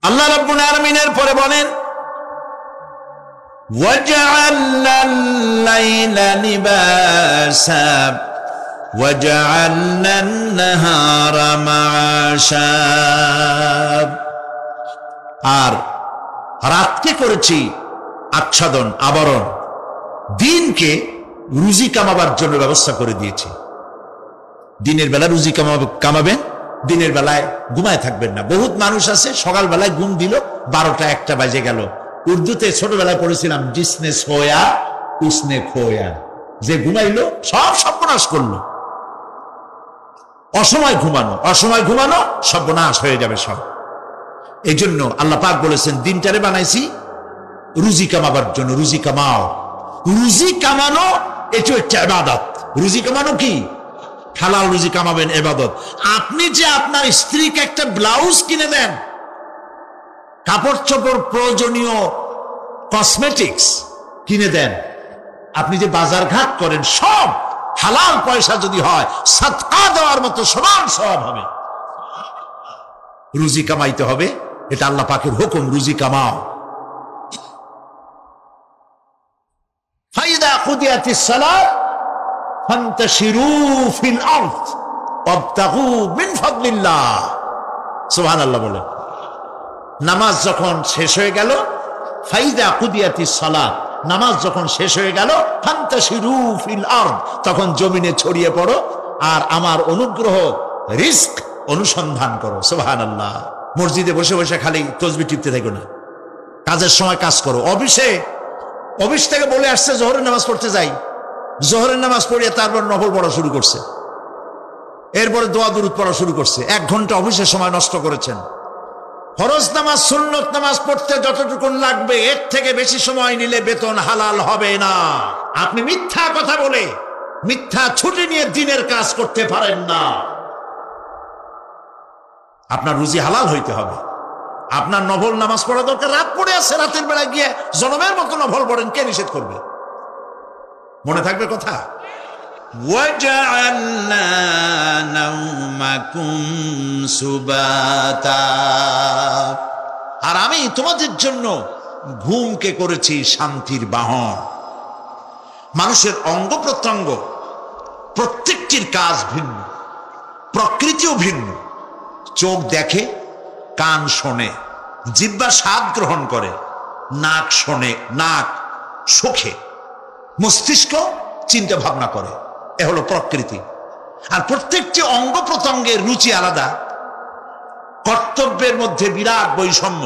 আল্লাহ রাব্বুল আলামিনের পরে বলেন وَجَعَلْنَا اللَّيْلَ لِبَاسًا وَجَعَلْنَا النَّهَارَ مَعَاشًا আর রাতকে করেছি আচ্ছাদন, আবরণ, দিনকে রুজি কামাবার জন্য ব্যবস্থা করে দিয়েছি। দিনের বেলা রুজি কামাবেন, দিনের বেলায় ঘুমায় থাকবেন না। বহুত মানুষ আছে সকালবেলায় ঘুম দিল 12টা 1টা বাজে গেল। উর্দুতে ছোটবেলায় পড়েছিলাম জিসনে সোয়া উসনে খোয়া, যে ঘুমাইলো সব সর্বনাশ করলো। অসময় ঘুমানো সর্বনাশ হয়ে যাবে সব। এই জন্য আল্লাহ পাক বলেছেন দিনটারে বানাইছি রুজি কামাবার জন্য। রুজি কামাও, রুজি কামানো এটা একটা ইবাদত। রুজি কামানো কি? হালাল রুজি কামাবেন, ইবাদত। আপনি যে আপনার স্ত্রীকে একটা ব্লাউজ কিনে দেন, কাপড় চোপড়, প্রয়োজনীয় কসমেটিক্স কিনে দেন, আপনি যে বাজার ঘাট করেন, সব হালাল পয়সা যদি হয় সাদকা দেওয়ার মতো সমান সওয়াব হবে। রুজি কামাইতে হবে, এটা আল্লাহ পাকের হুকুম, রুজি কামাও। ফাইদা কুদিয়াতিস সালাত ফান্তাশিরু ফিল আরদ ওয়াবতাগু মিন ফাদলিল্লাহ। সুবহানাল্লাহ বলে। নামাজ যখন শেষ হয়ে গেল, ফাইদা কুদিয়াতিস সালাত, নামাজ যখন শেষ হয়ে গেল, ফান্তাশিরু ফিল আরদ, তখন জমিনে ছড়িয়ে পড়ো আর আমার অনুগ্রহ, রিস্ক অনুসন্ধান করো। সুবহানাল্লাহ। মসজিদে বসে বসে খালি তাসবিহ টিপতে থাকো না, কাজের সময় কাজ করো। অফিস থেকে বলে আসছে জোহরের নামাজ পড়তে যাই, জোহরের নামাজ পড়িয়ে তারপর নফল পড়া শুরু করছে, এরপরে দোয়া দুরূদ পড়া শুরু করছে। 1 ঘন্টা অফিসের সময় নষ্ট করেছেন। ফরজ নামাজ, সুন্নত নামাজ পড়তে যতটুকু লাগবে এর থেকে বেশি সময় নিলে বেতন হালাল হবে না। আপনি মিথ্যা কথা বলে, মিথ্যা ছুটি নিয়ে দিনের কাজ করতে পারেন না। আপনার রুজি হালাল হইতে হবে। আপনার নফল নামাজ পড়া দরকার, রাত পড়ে আছে, রাতের বেলা গিয়ে জনমের মতো নফল পড়েন, কে নিষেধ করবে? মনে থাকবে কথা। وَجَعَلْنَا نَوْمَكُمْ سُبَاتًا, আর আমি তোমাদের জন্য ঘুমকে করেছি শান্তির বাহন। মানুষের অঙ্গ প্রত্যঙ্গ প্রত্যেকটির কাজ ভিন্ন, প্রকৃতিও ভিন্ন। চোখ দেখে, কান শোনে, জিহ্বা স্বাদ গ্রহণ করে, নাক শোনে, নাক শোখে, মস্তিষ্ক চিন্তা ভাবনা করে। এ হলো প্রকৃতি। আর প্রত্যেকটি অঙ্গ প্রত্যঙ্গের রুচি আলাদা, কর্তব্যের মধ্যে বিরাট বৈষম্য।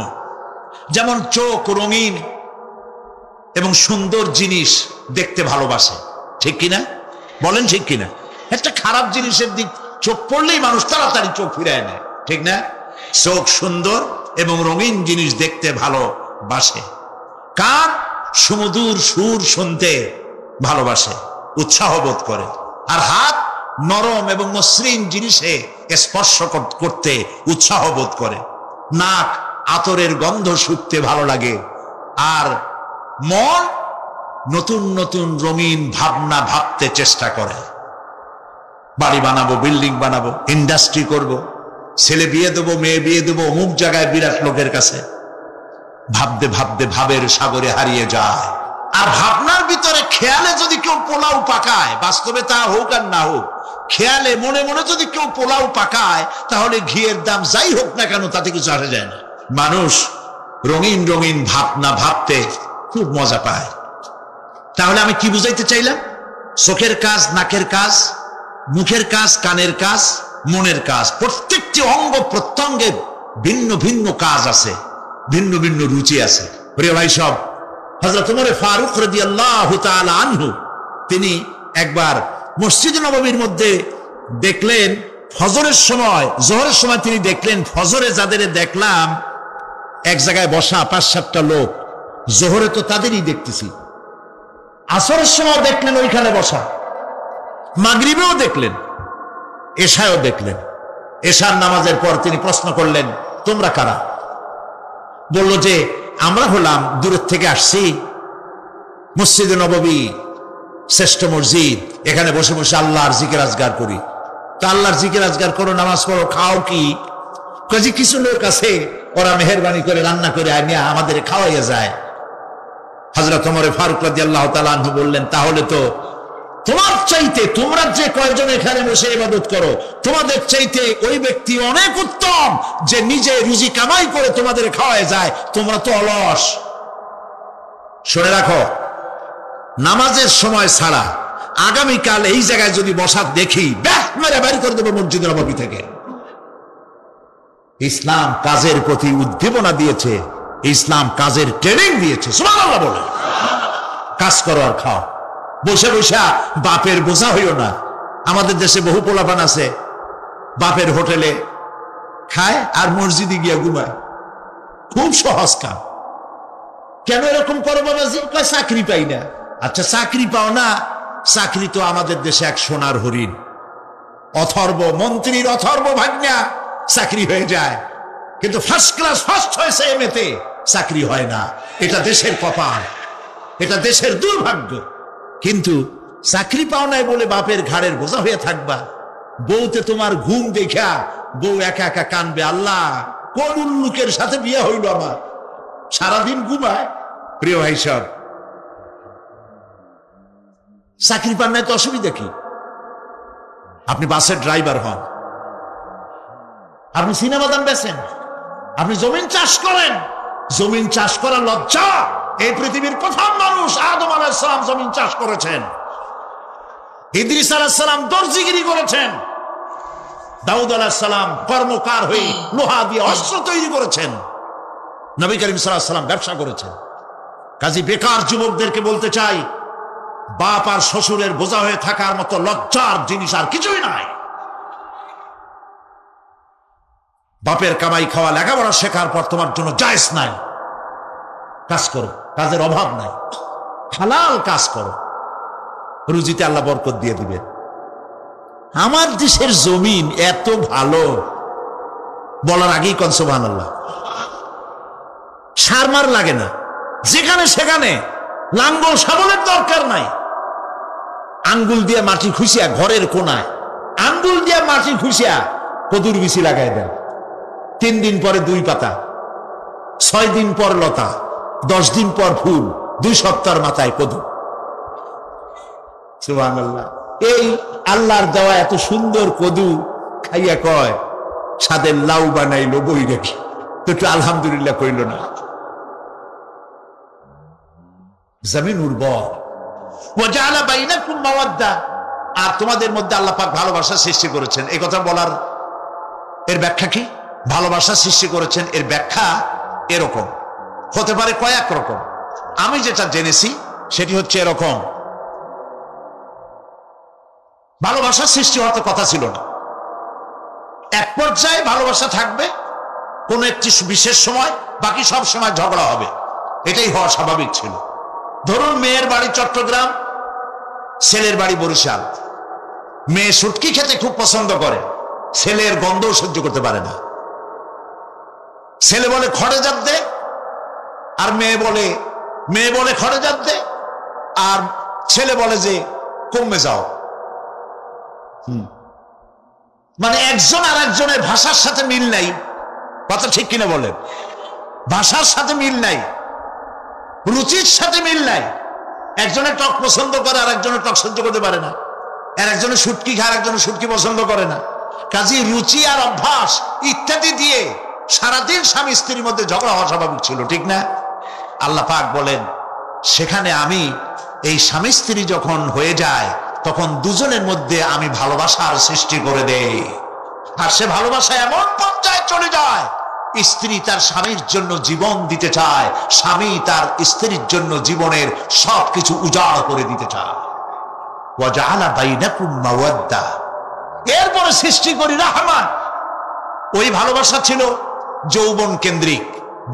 যেমন চোখ রঙিন এবং সুন্দর জিনিস দেখতে ভালোবাসে, ঠিক কিনা? বলেন ঠিক কিনা? একটা খারাপ জিনিসের দিক চোখ পড়লেই মানুষ তাড়াতাড়ি চোখ ফিরায় নেয়, ঠিক না? চোখ সুন্দর এবং রঙিন জিনিস দেখতে ভালোবাসে। কান সুমধুর সুর শুনতে ভালোবাসে, উৎসাহ বোধ করে। আর হাত নরম এবং মসৃণ জিনিসে স্পর্শ করতে উৎসাহ বোধ করে। নাক আতরের গন্ধ শুঁকতে ভালো লাগে। আর মন নতুন নতুন রঙিন ভাবনা ভাবতে চেষ্টা করে। বাড়ি বানাবো, বিল্ডিং বানাবো, ইন্ডাস্ট্রি করব, ছেলে বিয়ে দেবো, মেয়ে বিয়ে দেবো, অমুক জায়গায় বিরাট লোকের কাছে। ভাবতে ভাবতে ভাবের সাগরে হারিয়ে যায়। আর ভাবনার ভিতরে খেয়ালে যদি কেউ পোলাও পাকায়, বাস্তবে তা হোক আর না হোক, খেয়ালে মনে মনে যদি কেউ পোলাও পাকায়, তাহলে ঘিয়ের দাম যাই হোক না কেন তাতে কিছু আসে যায় না। মানুষ রঙিন রঙিন ভাবনা ভাবতে খুব মজা পায়। তাহলে আমি কি বুঝাইতে চাইলাম? চোখের কাজ, নাকের কাজ, মুখের কাজ, কানের কাজ, মনের কাজ, প্রত্যেকটি অঙ্গ প্রত্যঙ্গের ভিন্ন ভিন্ন কাজ আছে, ভিন্ন ভিন্ন রুচি আছে। প্রিয় ভাই সব, হযরত ওমর ফারুক রাদিয়াল্লাহু তাআলা আনহু তিনি একবার মসজিদ নববীর মধ্যে দেখলেন ফজরের সময়, জোহরের সময় তিনি দেখলেন ফজরে যাদের দেখলাম এক জায়গায় বসা 5-7টা লোক, জোহরে তো তাদেরই দেখতেছি। আসরের সময় দেখলেন ওইখানে বসা, মাগরিবেও দেখলেন, এশায়ও দেখলেন। এশার নামাজের পর তিনি প্রশ্ন করলেন, তোমরা কারা? বলল যে আমরা হলাম দূরের থেকে আসছি, মসজিদে নববী শ্রেষ্ঠ মসজিদ, এখানে বসে বসে আল্লাহর জিকির আজগার করি। তা আল্লাহর জিকির আজগার করো, নামাজ পড়ো, খাও কি? কাজে কিছু লোক আছে ওরা মেহেরবানি করে রান্না করে আনিয়া আমাদের খাওয়াইয়া যায়। হযরত ওমর ফারুক রাদিয়াল্লাহু তাআলা আনহু বললেন, তাহলে তো তোমার চাইতে, তোমরা যে কয়জন এখানে বসে ইবাদত করো, তোমাদের চাইতে ওই ব্যক্তি অনেক উত্তম যে নিজে রুজি কামাই করে তোমাদের খাওয়ায় যায়। তোমরা তো অলস। শুনে রাখো, নামাজের সময় ছাড়া আগামীকাল এই জায়গায় যদি বসা দেখি, ব্যাস মেরে বের করে দেবো মসজিদ নববী থেকে। ইসলাম কাজের প্রতি উদ্দীপনা দিয়েছে, ইসলাম কাজের ট্রেনিং দিয়েছে। সুবহানাল্লাহ বলে কাজ করো আর খাও। বসে বসে বাপের বোঝা হইও না। আমাদের দেশে বহু পোলাপান আছে, বাপের হোটেলে খায় আর মসজিদে গিয়া ঘুমায়। খুব সহজ কাম। কেন এরকম করো বাবাজি? চাকরি পাই না। আচ্ছা চাকরি পাও না, চাকরি তো আমাদের দেশে এক সোনার হরিণ। অথর্ব মন্ত্রীর অথর্ব ভাগ্না চাকরি হয়ে যায়, কিন্তু ফার্স্ট ক্লাস ফার্স্ট হয়েছে এমএতে, চাকরি হয় না। এটা দেশের কপাল, এটা দেশের দুর্ভাগ্য। কিন্তু চাকরি পাও নাই বলে বাপের ঘাড়ের বোঝা হয়ে থাকবা। বউতে তোমার ঘুম দেখা বউ একা একা কানবে, আল্লাহ কোন উল্লুকের সাথে বিয়ে হইল আমার, সারাদিন ঘুমায়। প্রিয় ভাই সব, চাকরি পান নাই তো অসুবিধা কি? আপনি বাসের ড্রাইভার হন, আপনি সিনেমা দান বেচেন, আপনি জমিন চাষ করেন। জমিন চাষ করা লজ্জা। এই পৃথিবীর প্রথম মানুষ আদম আলাইহিস সালাম জমিন চাষ করেছেন। ইদ্রিস আলাইহিস সালাম দর্জিগিরি করেছেন। দাউদ আলাইহিস সালাম কর্মকার হয়ে লোহা দিয়ে অস্ত্র তৈরি করেছেন। নবী করিম সাল্লাল্লাহু আলাইহি ওয়াসাল্লাম ব্যবসা করেছেন। কাজী বেকার যুবকদেরকে বলতে চাই, বাপ আর শ্বশুরের বোঝা হয়ে থাকার মতো লজ্জার জিনিস আর কিছুই নাই। বাপের কামাই খাওয়া লেখাপড়া শেখার পর তোমার জন্য জায়েজ নাই। কাজ করো, কাজের অভাব নাই, হালাল কাজ করো, রুজিতে আল্লাহ বরকত দিয়ে দিবে। আমার দেশের জমিন এত ভালো, বলার আগেই কোন সুবহানাল্লাহ। সারমার লাগে না, যেখানে সেখানে লাঙ্গল শাবলের দরকার নাই। আঙ্গুল দিয়ে মাটি খুঁচিয়া ঘরের কোনায় আঙ্গুল দিয়ে মাটি খুঁচিয়া কদুর বিচি লাগাই দেন। 3 দিন পরে 2 পাতা, 6 দিন পর লতা, 10 দিন পর ফুল, 2 সপ্তাহের মাথায় কদু। সুবহানাল্লাহ। এই আল্লাহর দেওয়া এত সুন্দর কদু খাইয়া কয়, সাদের লাউ বানাইলো বই রেখে, তো একটু আলহামদুলিল্লাহ কইল না। জমিন উর্বর। ওয়াজাআলা বাইনাকুম মাওয়াদ্দা, আর তোমাদের মধ্যে আল্লাহ পাক ভালোবাসা সৃষ্টি করেছেন। এই কথা বলার এর ব্যাখ্যা কি? ভালোবাসা সৃষ্টি করেছেন এর ব্যাখ্যা এরকম হতে পারে, কয়েক রকম। আমি যেটা জেনেছি সেটি হচ্ছে এরকম, ভালোবাসা সৃষ্টি হওয়ার কথা ছিল না। এক পর্যায়ে ভালোবাসা থাকবে কোন একটি বিশেষ সময়, বাকি সব সময় ঝগড়া হবে। এটাই হওয়া স্বাভাবিক ছিল। ধরুন মেয়ের বাড়ি চট্টগ্রাম, ছেলের বাড়ি বরিশাল। মেয়ে শুটকি খেতে খুব পছন্দ করে, ছেলের গন্ধও সহ্য করতে পারে না। ছেলে বলে খড়ে জাত দে, আর মেয়ে বলে খড়ে জাত দে, আর ছেলে বলে যে কমে যাও। মানে একজন আর একজনের ভাষার সাথে মিল নাই। কথা ঠিক কিনা বলেন? ভাষার সাথে মিল নাই, রুচির সাথে মিল নাই। একজনের টক পছন্দ করে আর একজনের টক সহ্য করতে পারে না, আর একজনের শুটকি খায় আর একজনের শুটকি পছন্দ করে না। কাজে রুচি আর অভ্যাস ইত্যাদি দিয়ে সারাদিন স্বামী স্ত্রীর মধ্যে ঝগড়া হওয়া স্বাভাবিক ছিল, ঠিক না? আল্লাহ পাক বলেন, সেখানে আমি এই স্বামী স্ত্রী যখন হয়ে যায় তখন দুজনের মধ্যে আমি ভালোবাসার সৃষ্টি করে দেই। আর সে ভালোবাসা এমন পর্যায়ে চলে যায়, স্ত্রী তার স্বামীর জন্য জীবন দিতে চায়, স্বামী তার স্ত্রীর জন্য জীবনের সবকিছু উজাড় করে দিতে চায়। ওয়াজআলা বাইনাকুম মাওয়াদ্দা, এরপরে সৃষ্টি করি রাহমান। ওই ভালোবাসা ছিল যৌবন কেন্দ্রিক,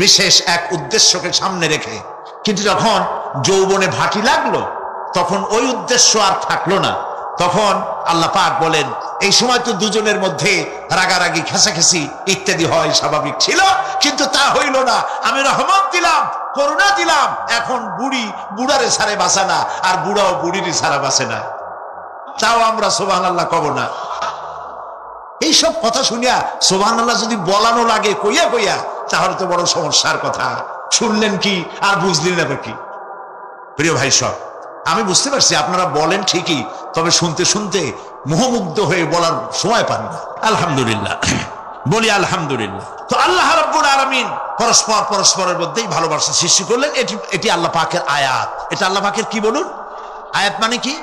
বিশেষ এক উদ্দেশ্যকে সামনে রেখে। কিন্তু যখন যৌবনে ভাটি লাগলো তখন ওই উদ্দেশ্য আর থাকলো না। তখন আল্লাহ পাক বলেন, এই সময় তো দুজনের মধ্যে রাগারাগি, খেসাখেসি ইত্যাদি হয়, স্বাভাবিক ছিল, কিন্তু তা হইল না। আমি রহমত দিলাম, করুণা দিলাম। এখন বুড়ারে ছাড়ে বাঁচে না, আর বুড়াও বুড়িরই ছাড়া বাঁচে না। তাও আমরা সুবহানাল্লাহ কব না। এইসব কথা শুনিয়া সুবহানাল্লাহ যদি বলানো লাগে কইয়া কইয়া, তাহলে তো বড় সমস্যার কথা। শুনলেন কি আর বুঝলেন না কি? প্রিয় ভাই সব, আমি বুঝতে পারছি আপনারা বলেন ঠিকই, তবে শুনতে শুনতে মোহমুগ্ধ হয়ে বলার সময় পান না। আলহামদুলিল্লাহ, বলি আলহামদুলিল্লাহ। তো আল্লাহ রাব্বুল আলামিন পরস্পরের মধ্যেই ভালোবাসা সৃষ্টি করলেন। এটি আল্লাহ পাকের আয়াত। এটা আল্লাহ পাকের কি বলুন? আয়াত মানে কি?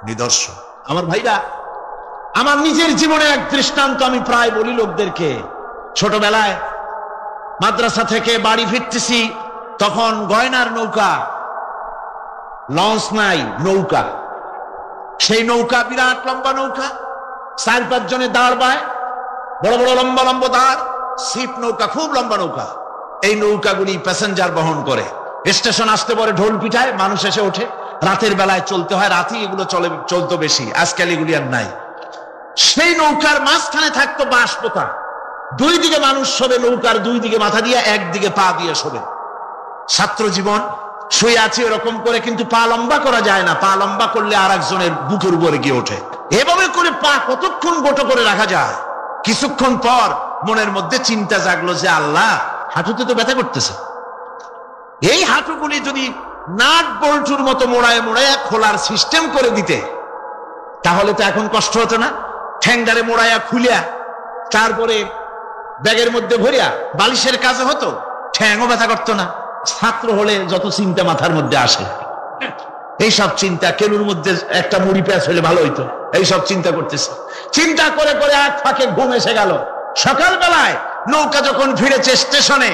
নিদর্শন। আমার ভাইরা, আমার নিজের জীবনে এক দৃষ্টান্ত আমি প্রায় বলি লোকদেরকে। ছোটবেলায় মাদ্রাসা থেকে বাড়ি ফিরতেছি, তখন গয়নার নৌকা, লঞ্চ নাই, নৌকা। সেই নৌকা বিরাট লম্বা নৌকা, 4-5 জনে দাঁড় বায়, বড় বড় লম্বা লম্বা দাঁড়, ছিপ নৌকা, খুব লম্বা নৌকা। এই নৌকাগুলি প্যাসেঞ্জার বহন করে। স্টেশন আসতে পরে ঢোল পিটায়, মানুষ এসে ওঠে। রাতের বেলায় চলতে হয়, রাতেই এগুলো চলতো বেশি, আজকাল এগুলি আর নাই। সেই নৌকার মাঝখানে থাকতো বাঁশ পোতা, 2 দিকে মানুষ শোবে, নৌকার 2 দিকে মাথা দিয়ে, একদিকে পা দিয়ে শোবে। ছাত্র জীবন, শুয়ে আছি এরকম করে, কিন্তু পা লম্বা করা যায় না। পা লম্বা করলে আর একজনের বুকের উপরে গিয়ে ওঠে। এভাবে করে পা কতক্ষণ গোটো করে রাখা যায়? কিছুক্ষণ পর মনের মধ্যে চিন্তা জাগলো যে আল্লাহ, হাঁটুতে তো ব্যথা করতেছে, এই হাঁটুগুলি যদি নাট বল্টুর মতো মোড়ায় মোড়ায় খোলার সিস্টেম করে দিতে, তাহলে তো এখন কষ্ট হতো না। ঠ্যাংডারে মোড়ায়া খুলিয়া তারপরে ব্যাগের মধ্যে ভরিয়া বালিশের কাজে হতো, ঠ্যাংও ব্যথা করতো না। ছাত্র হলে যত চিন্তা মাথার মধ্যে আসে, এইসব চিন্তা, কেলুর মধ্যে একটা মুড়ি পেঁয়াজ হলে ভালো হইতো, এইসব চিন্তা করতেছে। চিন্তা করে করে এক ফাঁকে ঘুম এসে গেল। সকালবেলায় নৌকা যখন ফিরেছে স্টেশনে,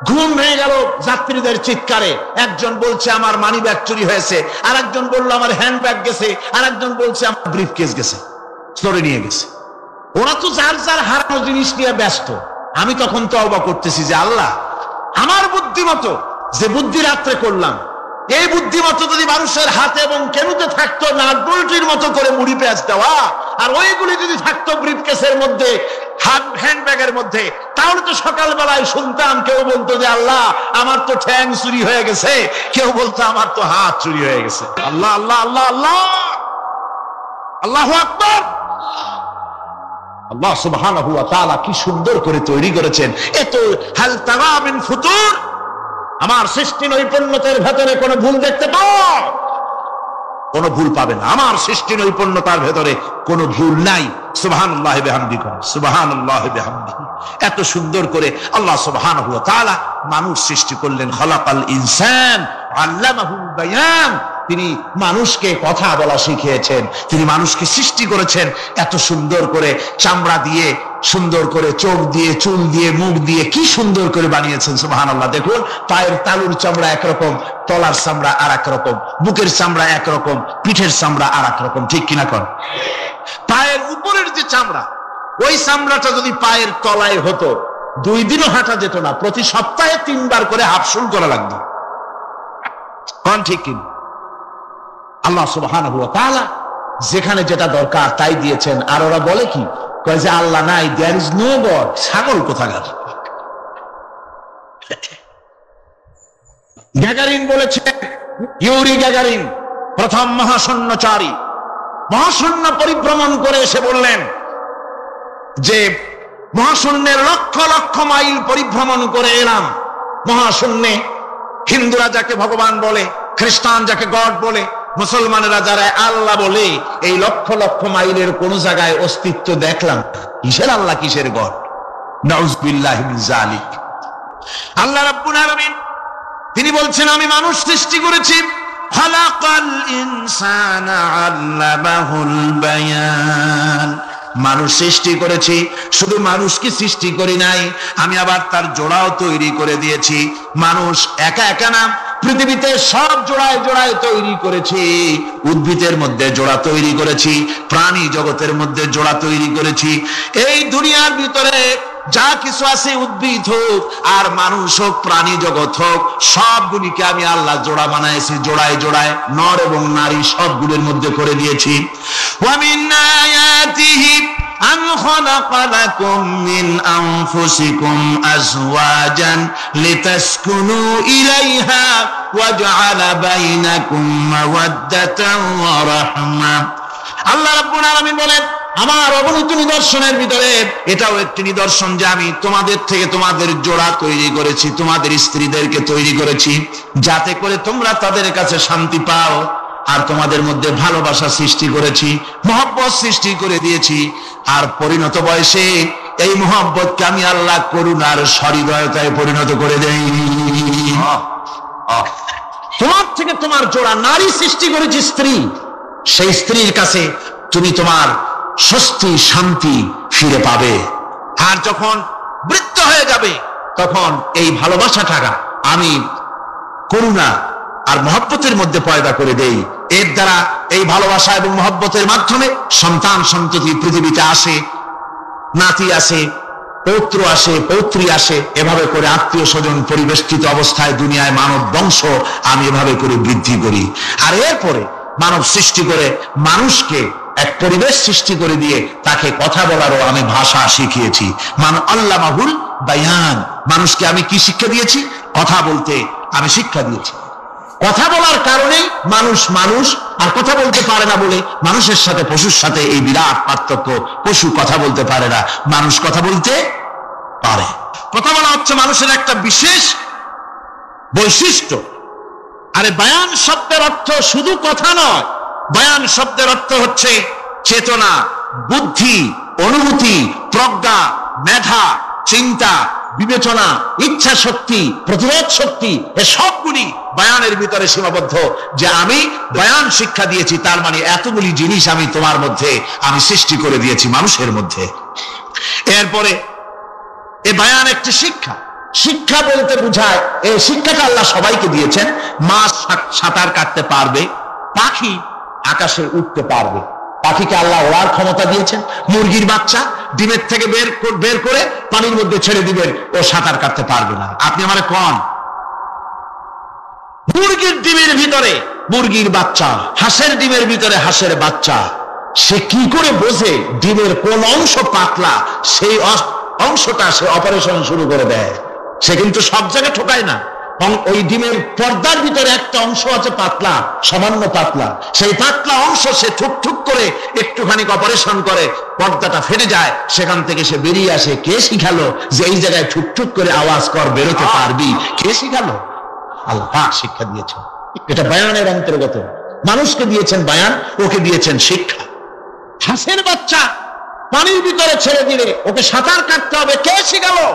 ঘুম ভেঙে গেল যাত্রীদের চিৎকারে। একজন বলছে আমার মানি ব্যাগ চুরি হয়েছে, আর একজন বললো আমার হ্যান্ড ব্যাগ গেছে, আর একজন বলছে আমার ব্রিফ কেস গেছে, চোরে নিয়ে গেছে। ওরা তো যার যার হারানো জিনিস নিয়ে ব্যস্ত। আমি তখন তওবা করতেছি যে আল্লাহ, আমার বুদ্ধিমতো যে বুদ্ধি রাত্রে করলাম, এই বুদ্ধিমতো যদি মানুষের হাতে এবং কেনুতে থাকতো নাটবল্টির মতো করে মুড়ি পেঁয়াজ দেওয়া, আর ওইগুলি যদি থাকতো ব্রিফকেসের মধ্যে, হ্যান্ড ব্যাগের মধ্যে, তাহলে তো সকালবেলায় শুনতাম কেউ বলতো যে আল্লাহ আমার তো ঠ্যাং চুরি হয়ে গেছে, কেউ বলতো আমার তো হাত চুরি হয়ে গেছে। আল্লাহ আল্লাহ আল্লাহ আল্লাহ, আল্লাহু আকবার। আল্লাহ সুবহানাহু ওয়া তাআলা কি সুন্দর করে তৈরি করেছেন। এত হাল তারা মিন ফুতুর, আমার সৃষ্টি নৈপুণ্যতার ভেতরে কোনো ভুল দেখতে পাও? কোনো ভুল পাবে না। আমার সৃষ্টি নৈপুণ্যতার ভেতরে কোনো ভুল নাই। সুবহানাল্লাহি বিহামদিহি, সুবহানাল্লাহি বিহামদিহি। এত সুন্দর করে আল্লাহ সুবহানাহু ওয়া তাআলা মানুষ সৃষ্টি করলেন। খালাকাল ইনসান আল্লামাহুল বায়ান। তিনি মানুষকে কথা বলা শিখিয়েছেন, তিনি মানুষকে সৃষ্টি করেছেন এত সুন্দর করে, চামড়া দিয়ে, সুন্দর করে চোখ দিয়ে, চুল দিয়ে, মুখ দিয়ে, কি সুন্দর করে বানিয়েছেন। সুবহানাল্লাহ। দেখুন, পায়ের তালুর চামড়া একরকম, তলার চামড়া আর এক রকম, বুকের চামড়া একরকম, পিঠের চামড়া আর এক রকম, ঠিক কিনা কন? পায়ের উপরের যে চামড়া, ওই চামড়াটা যদি পায়ের তলায় হতো, 2 দিনও হাঁটা যেত না। প্রতি সপ্তাহে 3 বার করে হাফসুল করা লাগতো। কন ঠিক কিনা? আল্লাহ সুবহানাহু ওয়া তাআলা যেখানে যেটা দরকার তাই দিয়েছেন। আর ওরা বলে কি, কয় যে আল্লাহ নাই, দেয়ার ইজ নো গড। ছাগল কোথাকার। গ্যাগারিন বলেছে, ইউরি গ্যাগারিন প্রথম মহাশূন্যচারী, মহাশূন্য পরিভ্রমণ করে এসে বললেন যে মহাশূন্যের লক্ষ লক্ষ মাইল পরিভ্রমণ করে এলাম। মহাশূন্যে হিন্দুরা যাকে ভগবান বলে, খ্রিস্টান যাকে গড বলে, মুসলমানেরা যারা আল্লাহ বলে, এই লক্ষ লক্ষ মাইলের কোন জায়গায় অস্তিত্ব দেখলাম। কিসের আল্লাহ, কিসের গড? নাউযুবিল্লাহি মিন যালিক। আল্লাহ রাব্বুল আলামিন তিনি বলছেন আমি মানুষ সৃষ্টি করেছি। খালাকাল ইনসানা আল্লামাহুল বায়ান। মানুষ সৃষ্টি করেছি, শুধু মানুষকে সৃষ্টি করি নাই, আমি আবার তার জোড়াও তৈরি করে দিয়েছি। মানুষ একা একা না, পৃথিবীতে সব জোড়ায় জোড়ায় তৈরি করেছি। উদ্ভিদের মধ্যে জোড়া তৈরি করেছি, প্রাণী জগতের মধ্যে জোড়া তৈরি করেছি। এই দুনিয়ার ভিতরে যা কিছু আছে, উদ্ভিদ হোক আর মানুষ হোক, প্রাণী জগৎ হোক, সবগুলিকে আমি আল্লাহ জোড়া বানাইছি। জোড়ায় জোড়ায় নর এবং নারী সবগুলির মধ্যে করে দিয়েছি। ওয়া মিন আয়াতিহি আন খালাকা লাকুম মিন আনফুসিকুম আজওয়াজান লিতাসকুনু ইলাইহা ওয়া জাআলা বাইনাকুম মাওয়াদ্দাতান ওয়া রাহমা। আল্লাহ রাব্বুল আলামিন বলেন আমার অগণিত নিদর্শনের ভিতরে এটাও একটি নিদর্শন যে আমি তোমাদের থেকে তোমাদের জোড়া তৈরি করেছি, তোমাদের স্ত্রীদেরকে তৈরি করেছি, যাতে করে তোমরা তাদের কাছে শান্তি পাও। আর তোমাদের মধ্যে ভালোবাসা সৃষ্টি করেছি, মহব্বত সৃষ্টি করে দিয়েছি। আর পরিণত বয়সে এই মহব্বতকে আমি আল্লাহ করুণার সহৃদয়তায় পরিণত করে দেই। তোমার থেকে তোমার জোড়া নারী সৃষ্টি করেছি, স্ত্রী। সেই স্ত্রীর কাছে তুমি তোমার স্বস্তি শান্তি ফিরে পাবে। আর যখন বৃদ্ধ হয়ে যাবে তখন এই ভালোবাসাটা আমি করুণা আর মহব্বতের মধ্যে পয়দা করে দেই। এর দ্বারা এই ভালোবাসা এবং মহব্বতের মাধ্যমে সন্তান সন্ততি পৃথিবীতে আসে, নাতি আসে, পৌত্র আসে, পৌত্রী আসে। এভাবে করে আত্মীয় স্বজন পরিবেষ্টিত অবস্থায় দুনিয়ায় মানব বংশ আমি এভাবে করে বৃদ্ধি করি। আর এরপরে মানব সৃষ্টি করে মানুষকে এক পরিবেশ সৃষ্টি করে দিয়ে তাকে কথা বলারও আমি ভাষা শিখিয়েছি। আল্লামাহুল বায়ান, মানুষকে আমি কি শিক্ষা দিয়েছি? কথা বলতে আমি শিক্ষা দিয়েছি। কথা বলার কারণেই মানুষ মানুষ, আর কথা বলতে পারে না বলে মানুষের সাথে পশুর সাথে এই বিরাট পার্থক্য। পশু কথা বলতে পারে না, মানুষ কথা বলতে পারে। কথা বলা হচ্ছে মানুষের একটা বিশেষ বৈশিষ্ট্য। আরে বায়ান শব্দের অর্থ শুধু কথা নয়, বায়ান শব্দের অর্থ হচ্ছে চেতনা, বুদ্ধি, অনুভূতি, প্রজ্ঞা, মেধা, চিন্তা, বিবেচনা, ইচ্ছা শক্তি, প্রতিরোধ শক্তি, এ সবগুলি বায়ানের ভিতরে সীমাবদ্ধ। যে আমি বায়ান শিক্ষা দিয়েছি, তার মানে এতগুলি জিনিস আমি তোমার মধ্যে আমি সৃষ্টি করে দিয়েছি মানুষের মধ্যে। এরপরে এ বায়ান একটি শিক্ষা। শিক্ষা বলতে বোঝায়, এই শিক্ষাটা আল্লাহ সবাইকে দিয়েছেন। মাছ সাঁতার কাটতে পারবে, পাখি আকাশে উঠতে পারবে, পাখিকে আল্লাহ ওড়ার ক্ষমতা দিয়েছেন। মুরগির বাচ্চা ডিমের থেকে বের করে পানির মধ্যে ছেড়ে দিবেন, ও সাঁতার কাটতে পারবে না। আপনি আমারে কোন মুরগির ডিমের ভিতরে মুরগির বাচ্চা, হাঁসের ডিমের ভিতরে হাঁসের বাচ্চা, সে কি করে বোঝে ডিমের কোন অংশ পাতলা? সেই অংশটা সে অপারেশন শুরু করে দেয়। সে কিন্তু সব জায়গায় ঠোকায় না। ওই ডিমের পর্দার ভিতরে একটা অংশ আছে পাতলা, সামান্য পাতলা, সেই পাতলা অংশ সে ঠুক করে একটুখানি অপারেশন করে, পর্দাটা ফেটে যায়, সেখান থেকে সে বেরিয়ে আসে। কে শিখালো যে এই জায়গায় ঠুক করে আওয়াজ কর, বেরোতে পারবি? কে শিখালো? আল্লাহ শিক্ষা দিয়েছেন। এটা বায়ানের অন্তর্গত। মানুষকে দিয়েছেন বায়ান, ওকে দিয়েছেন শিক্ষা। হাঁসের বাচ্চা পানির ভিতরে ছেড়ে দিলে ওকে সাঁতার কাটতে হবে, কে শিখালো?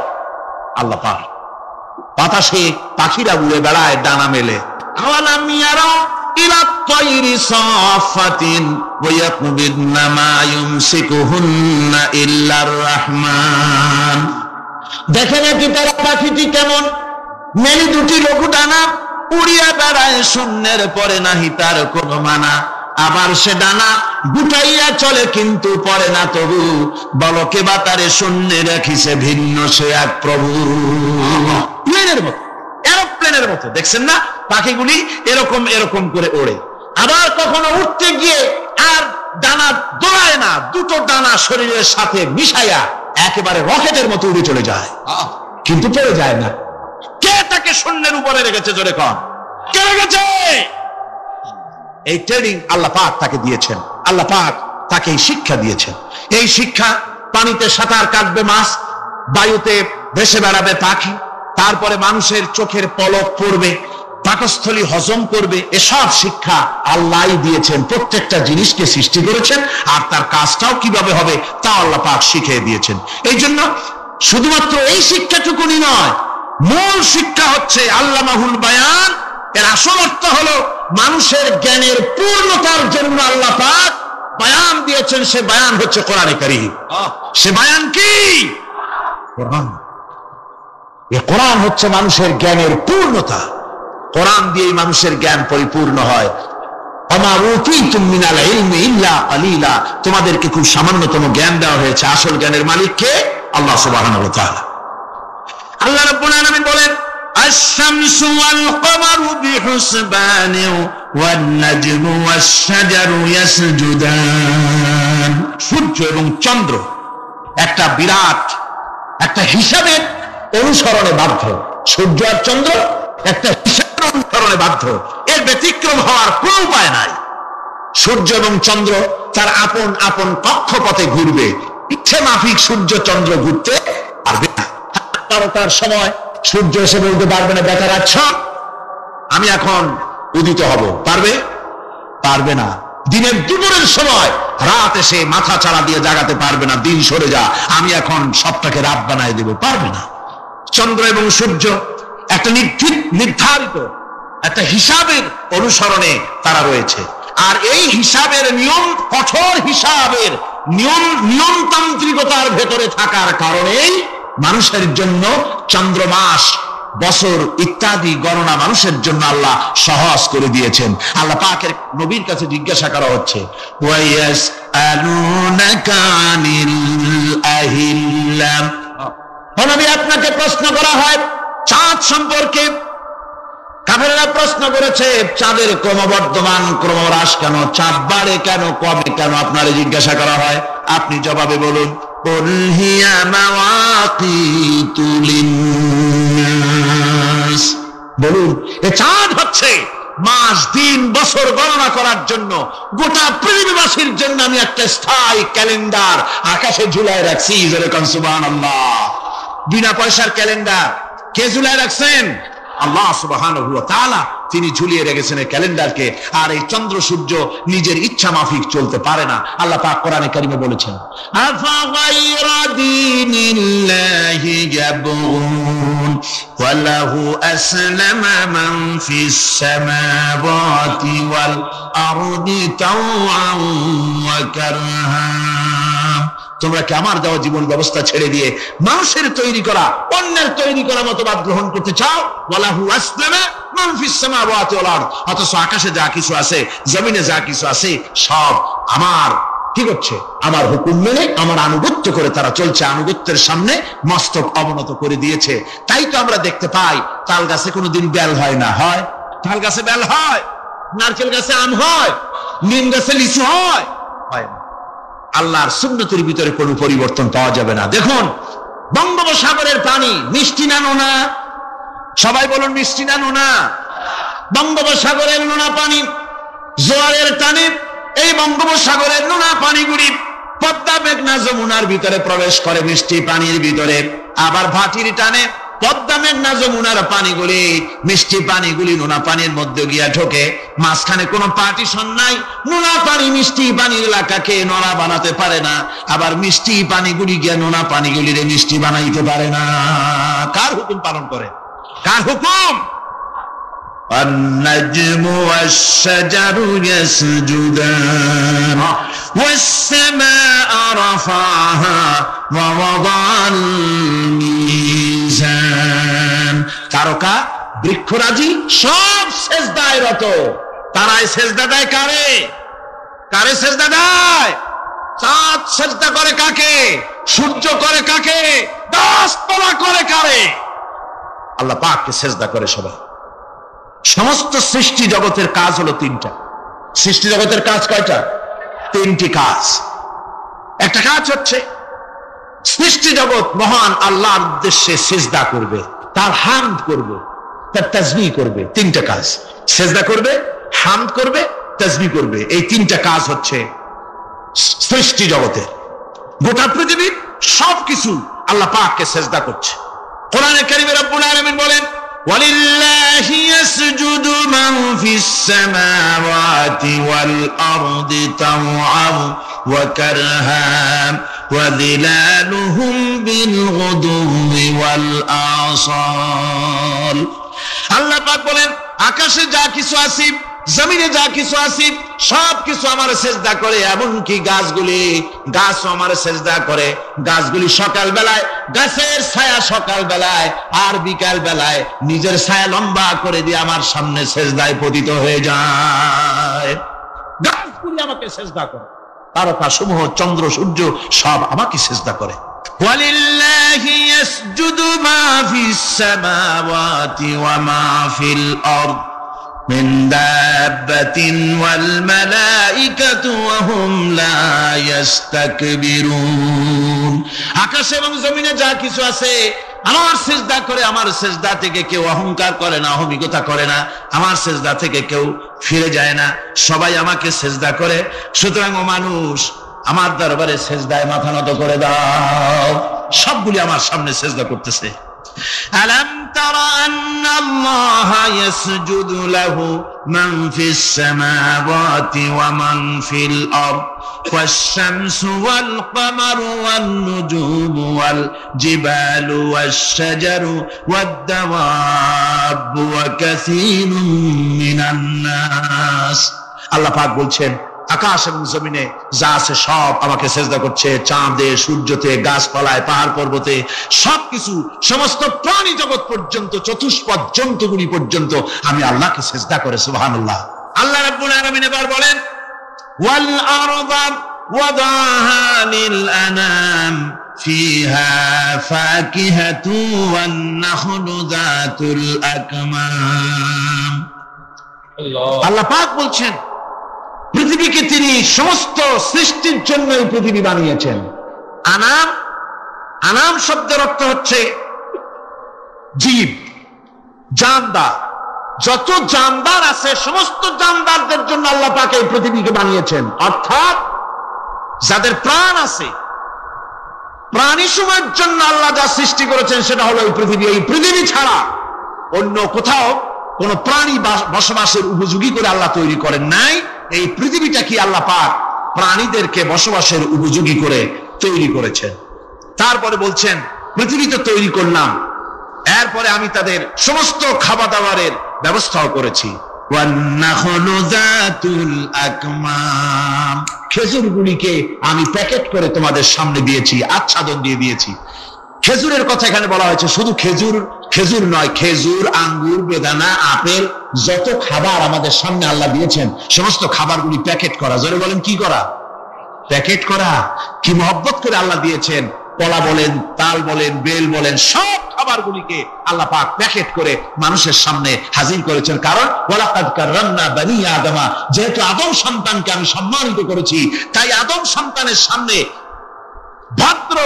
আল্লাহ পাক। বাতাসে পাখিরা উড়ে বেড়ায় ডানা মেলে। আওয়ালাম ইয়ারাও ইলা তায়রি সাফাতিন ওয়া ইয়াকবিদনা মা ইউমসিকুহুন্না ইল্লার রাহমান। দেখে নাকি তারা পাখিটি কেমন? মেলি দুটি লঘু ডানা, উড়িয়া বেড়ায় শূন্যের পরে নাহি তার কোনো মানা। আবার সে ডানা গুটাইয়া চলে কিন্তু পরে না তবু, বলকে বাতারে শূন্যে রাখিছে ভিন্ন সে এক প্রভু। প্লেনের মতো, এরোপ্লেনের মতো, দেখছেন না পাখিগুলি এরকম এরকম করে ওড়ে। আবার কখনো উঠতে গিয়ে আর ডানা দোলায় না, দুটো ডানা শরীরের সাথে মিশাইয়া একেবারে রকেটের মতো উড়ে চলে যায়, কিন্তু পড়ে যায় না। কে তাকে শূন্যের উপরে রেখেছে? জোরে কন, কে রেখেছে? এই ট্রেনিং আল্লাহ পাক তাকে দিয়েছেন। আল্লাহ পাক তাকে এই শিক্ষা দিয়েছেন। এই শিক্ষা, পানিতে সাঁতার কাটবে মাছ, বায়ুতে ভেসে বেড়াবে পাখি, তারপরে মানুষের চোখের পলক পড়বে, পাকস্থলী হজম করবে, এসব শিক্ষা আল্লাহ দিয়েছেন। প্রত্যেকটা জিনিসকে সৃষ্টি করেছেন, আর তার কাজটাও কিভাবে হবে তা আল্লাহ পাক শিখিয়ে দিয়েছেন। এই জন্য শুধুমাত্র এই শিক্ষাটুকুনি নয়, মূল শিক্ষা হচ্ছে আল্লামাহুল বায়ান। এর আসল অর্থ হলো মানুষের জ্ঞানের পূর্ণতার জন্য আল্লাহ পাক বায়ান দিয়েছেন। সে বায়ান হচ্ছে কোরআনে কারীম। সে বায়ান কি? কোরআন। এই কোরআন হচ্ছে মানুষের জ্ঞানের পূর্ণতা। কোরআন দিয়েই মানুষের জ্ঞান পরিপূর্ণ হয়। ওমা উতীতুম মিনাল ইলমি ইল্লা কালিলা, তোমাদেরকে খুব সামান্যতম জ্ঞান দেওয়া হয়েছে। আসল জ্ঞানের মালিক কে? আল্লাহ সুবহানাহু ওয়া তাআলা। আল্লাহ রাব্বুল আলামিন বলেন, আশ-শামসু ওয়াল কমারু বিহুসবান ওয়ান নাজমু ওয়াশ-শাজারু ইয়াসজুদান। সূর্য এবং চন্দ্র একটা বিরাট একটা হিসাবের অনুসরণে বাধ্য। সূর্য আর চন্দ্র একটা হিসাবের অনুসরণে বাধ্য। এর ব্যতিক্রম হওয়ার কোনো উপায় নাই। সূর্য এবং চন্দ্র তার আপন আপন কক্ষপথে ঘুরবে, ইচ্ছে মাফিক সূর্য চন্দ্র ঘুরতে পারবে না। তার সময় সূর্য এসে বলতে পারবে না বেটার আচ্ছা আমি এখন উদিত হব, পারবে? পারবে না। দিনের দুপুরের সময় রাত এসে মাথা চাড়া দিয়ে জাগাতে পারবে না, দিন সরে যা আমি এখন সবটাকে রাত বানায় দেব, পারবে না। চন্দ্র এবং সূর্য একটা নির্ধারিত একটা হিসাবের অনুসরণে তারা রয়েছে, আর এই হিসাবের নিয়ম, কঠোর হিসাবের নিয়মতান্ত্রিকতার ভেতরে থাকার কারণেই মানুষের জন্য চন্দ্র, মাস, বছর ইত্যাদি গণনা মানুষের জন্য আল্লাহ সহজ করে দিয়েছেন। আল্লাহ পাকের নবীর কাছে জিজ্ঞাসা করা হচ্ছে, নবী আপনাকে প্রশ্ন করা হয় চাঁদ সম্পর্কে। কাফেররা প্রশ্ন করেছে চাঁদের ক্রমবর্ধমান ক্রমহ্রাস কেন, চাঁদ বাড়ে কেন, কমে কেন, আপনারে জিজ্ঞাসা করা হয়, আপনি জবাবে বলুন বলুন এ চাঁদ হচ্ছে মাস, দিন, বছর গণনা করার জন্য, গোটা পৃথিবীবাসীর জন্য আমি একটা স্থায়ী ক্যালেন্ডার আকাশে ঝুলায় রাখছি। যেরকম সুবহানাল্লাহ, বিনা পয়সার ক্যালেন্ডার কে ঝুলায় রাখছেন? আল্লাহ সুবহানাহু ওয়া তাআলা তিনি ঝুলিয়ে রেখেছেন এই ক্যালেন্ডারকে। আর এই চন্দ্র সূর্য নিজের ইচ্ছা মাফিক চলতে পারে না। আল্লাহ পাক কোরআনে কারিমে বলেছেন, আফা গায়রা দীনিল্লাহি ইয়াবগুন ওয়া লাহু আসলামা মান ফিস সামাওয়াতি ওয়াল আরদি তাওআন ওয়া কারহা। তোমরা কি আমার দেওয়া জীবন ব্যবস্থা ছেড়ে দিয়ে মানুষের তৈরি করা, অন্যের তৈরি করা মতবাদ গ্রহণ করতে চাও? ওয়ালাহু আসলামা মান ফিস সামাওয়াতি ওয়াল আরদ, অথচ আকাশে যা কিছু আছে, জমিনে যা কিছু আছে, সব আমার কি করছে? আমার হুকুম মেনে, আমার আনুগত্য করে তারা চলছে। আনুগত্যের সামনে মস্তক অবনত করে দিয়েছে। তাই তো আমরা দেখতে পাই তাল গাছে কোনোদিন বেল হয় না। হয়? তাল গাছে বেল হয়, নারকেল গাছে আম হয়, নিম গাছে লিচু হয়? হয় না। আল্লাহর সুন্নতের ভিতরে কোনো পরিবর্তন পাওয়া যাবে না। দেখুন বঙ্গোপসাগরের পানি মিষ্টি না নোনা? সবাই বলুন মিষ্টি না নোনা? বঙ্গোপসাগরের নোনা পানি জোয়ারের টানে এই বঙ্গোপসাগরের নোনা পানিগুলি পদ্মা, মেঘনা, যমুনার ভিতরে প্রবেশ করে মিষ্টি পানির ভিতরে। আবার ভাটির টানে পদ্মা, মেঘনা, যমুনার পানিগুলি, মিষ্টি পানিগুলি নোনা পানির মধ্যে গিয়া ঢোকে। মাঝখানে কোনো পার্টিশন নাই। নোনা পানি মিষ্টি পানির এলাকাকে নোনা বানাতে পারে না, আবার মিষ্টি পানিগুলি গিয়া নোনা পানিগুলির মিষ্টি বানাইতে পারে না। কার হুকুম পালন করে? কার হুকুম? النجم والشجر يسجدان والسماء رفعها ووضع الميزان। তারকা, বৃক্ষরাজি সব সেজদায় রত। তারাই সেজদা দেয় কারে? কারে সেজদা দেয়? চাঁদ সেজদা করে কাকে? সূর্য করে কাকে? গাছপালা করে কারে? আল্লাহ পাককে সেজদা করে সবাই। সমস্ত সৃষ্টি জগতের কাজ হলো তিনটা। সৃষ্টি জগতের কাজ কয়টা? তিনটি কাজ। একটা কাজ হচ্ছে সৃষ্টি জগৎ মহান আল্লাহর উদ্দেশ্যে সিজদা করবে, তার হামদ করবে, তার তাসবিহ করবে। তিনটা কাজ, সিজদা করবে, হামদ করবে, তাসবিহ করবে। এই তিনটা কাজ হচ্ছে সৃষ্টি জগতের। গোটা পৃথিবীর সবকিছু আল্লাহ পাককে সিজদা করছে। কোরআনে কারীমে রব্বুল আলামিন বলেন, وَلِلَّهِ يَسْجُدُ مَنْ فِي السَّمَاوَاتِ وَالْأَرْضِ طَوْعًا وَكَرْهًا وَظِلَالُهُمْ بِالْغُدُوِّ وَالْآصَالِ। আল্লাহ পাক বলেন, আকাশে যা কিছু আছে, জমিনে যা কিছু আছে, সব কিছু আমার সেজদা করে। এমনকি গাছগুলি, গাছও আমার সেজদা করে। গাছগুলি সকাল বেলায় গাছের ছায়া সকাল বেলায় আর বিকাল বেলায় নিজের ছায়া লম্বা করে দিয়ে আমার সামনে সেজদায় পতিত হয়ে যায়। গাছগুলি আমাকে সেজদা করে। তারকা সমূহ, চন্দ্র, সূর্য সব আমাকে সেজদা করে। ওয়ালিল্লাহি ইয়াসজুদু মা ফিস সামাওয়াতি ওয়া মা ফিল আরদ মিন দাব্বাতিন ওয়াল মালাইকাতু ওয়া হুম লা ইস্তাকবিরুন। আকাশ এবং জমিনে যা কিছু আছে আমার সিজদা করে, আমার সিজদা থেকে কেউ অহংকার করে না, অহমিকতা করে না, আমার সিজদা থেকে কেউ ফিরে যায় না, সবাই আমাকে সিজদা করে। সুতরাং ও মানুষ, আমার দরবারে সিজদায় মাথা নত করে দাও। সবগুলি আমার সামনে সিজদা করতেছে। আলাম তারা আন্নাল্লাহা ইয়াসজুদু লাহু মান ফিস সামাওয়াতি ওয়া মান ফিল আরদ ওয়াশ-শামসু ওয়াল কামারু ওয়ান নুজুমু ওয়াল জিবালু ওয়াশ-শাজারু ওয়াদ-দাওয়াবু ওয়া কাসীরুম মিনান নাস। আল্লাহ পাক বলছেন, আকাশ এবং জমিনে যা আছে সব আমাকে সেজদা করছে। চাঁদে, সূর্যতে, গাছপালায়, পাহাড় পর্বতে, সবকিছু, সমস্ত প্রাণী জগৎ পর্যন্ত, চতুষ্পদ জন্তুগুলি পর্যন্ত আমি আল্লাহকে সেজদা করে। সুবহানাল্লাহ। আল্লাহ রাব্বুল আলামিন এবার বলেন, ওয়াল আরদা ওয়াদাহা লিল আনাম ফিহা ফাকিহাতু ওয়ান নাখলু যাতুল আকমাম। আল্লাহ পাক বলছেন, পৃথিবীকে তিনি সমস্ত সৃষ্টির জন্য এই পৃথিবী বানিয়েছেন। আনাম, আনাম শব্দের অর্থ হচ্ছে জীব, জানদার। যত জানদার আছে সমস্ত জানদারদের জন্য আল্লাহ পাক এই পৃথিবীকে বানিয়েছেন। অর্থাৎ যাদের প্রাণ আছে, প্রাণী সময়ের জন্য আল্লাহ যা সৃষ্টি করেছেন সেটা হলো এই পৃথিবী। এই পৃথিবী ছাড়া অন্য কোথাও কোন প্রাণী বসবাসের উপযোগী করে আল্লাহ তৈরি করেন নাই। এই পৃথিবীটা কি আল্লাহ পাক প্রাণীদেরকে বসবাসের উপযোগী করে তৈরি করেছেন। তারপরে বলছেন, পৃথিবী তো তৈরি করলাম, এরপরে আমি তাদের সমস্ত খাবার দাবারের ব্যবস্থাও করেছি। খেজুরগুলিকে আমি প্যাকেট করে তোমাদের সামনে দিয়েছি, আচ্ছাদন দিয়ে দিয়েছি। খেজুরের কথা এখানে বলা হয়েছে, শুধু খেজুর খেজুর নয়, খেজুর, আঙ্গুর, বেদানা, আপেল, যত খাবার আমাদের সামনে আল্লাহ দিয়েছেন সমস্ত খাবারগুলি প্যাকেট করা। জোরে বলেন, কি করা? প্যাকেট করা। কি মহব্বত করে আল্লাহ দিয়েছেন। কলা বলেন, তাল বলেন, বেল বলেন, সব খাবারগুলিকে আল্লাহ পাক প্যাকেট করে মানুষের সামনে হাজির করেছেন। কারণ ওয়ালাকাদ কাররামনা বানি আদমা, যেহেতু আদম সন্তানকে আমি সম্মানিত করেছি, তাই আদম সন্তানের সামনে, ভদ্র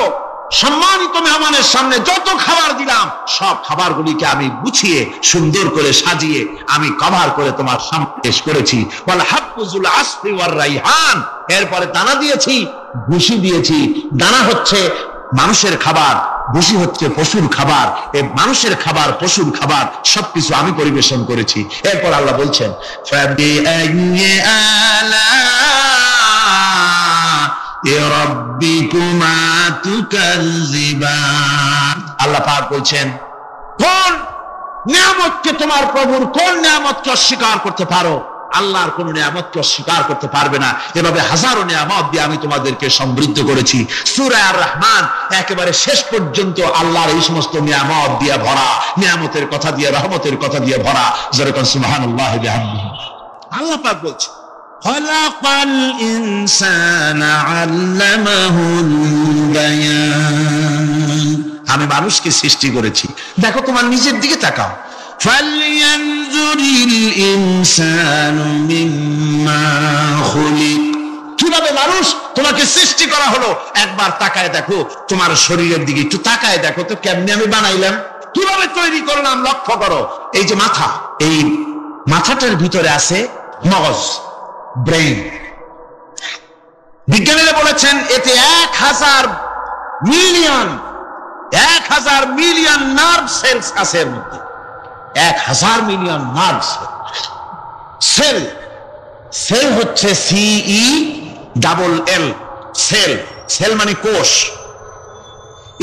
সম্মানিত মেহমানের সামনে যত খাবার দিলাম সব খাবারগুলিকে আমি গুছিয়ে সুন্দর করে সাজিয়ে আমি কভার করে তোমার সামনে পেশ করেছি। ওয়াল হাব্বুজুল আসফি ওয়ার রাইহান, এরপরে দানা দিয়েছি, ভুসি দিয়েছি। দানা হচ্ছে মানুষের খাবার, ভুসি হচ্ছে পশুর খাবার। এই মানুষের খাবার, পশুর খাবার সবকিছু আমি পরিবেশন করেছি। এরপর আল্লাহ বলছেন, ফাবিআইয়ি আলা রাব্বিকুমা তুকাযিবান। আল্লাহ পাক বলছেন, কোন নিয়ামতকে, তোমার প্রভুর কোন নিয়ামতকে অস্বীকার করতে পারো? আল্লাহর কোন নিয়ামতকে অস্বীকার করতে পারবে না। এভাবে হাজারো নিয়ামত দিয়ে আমি তোমাদেরকে সমৃদ্ধ করেছি। সূরা আর রহমান একেবারে শেষ পর্যন্ত আল্লাহর এই সমস্ত নিয়ামত দিয়ে ভরা, নিয়ামতের কথা দিয়ে, রহমতের কথা দিয়ে ভরা। যেরকম সুবহানাল্লাহ বিহামদিহি। আল্লাহ পাক বলছে, খলাকাল ইনসানা আল্লামাহুল বায়ান। আমি মানুষকে সৃষ্টি করেছি। দেখো, তোমার নিজের দিকে তাকাও। ফালইয়ানজুরিল ইনসানু মিম্মা খুলিক। কিভাবে মানুষ তোমাকে সৃষ্টি করা হলো একবার তাকায় দেখো, তোমার শরীরের দিকে একটু তাকায় দেখো তো, কেমনে আমি বানাইলাম, কিভাবে তৈরি করলাম, লক্ষ্য করো। এই যে মাথা, এই মাথাটার ভিতরে আছে মগজ, ব্রেইন। বিজ্ঞানীরা বলেছেন এতে 1000 মিলিয়ন নার্ভ সেলস আছে। এর মধ্যে 1000 মিলিয়ন নার্ভ সেল। সেল হচ্ছে CELL, সেল। সেল মানে কোষ।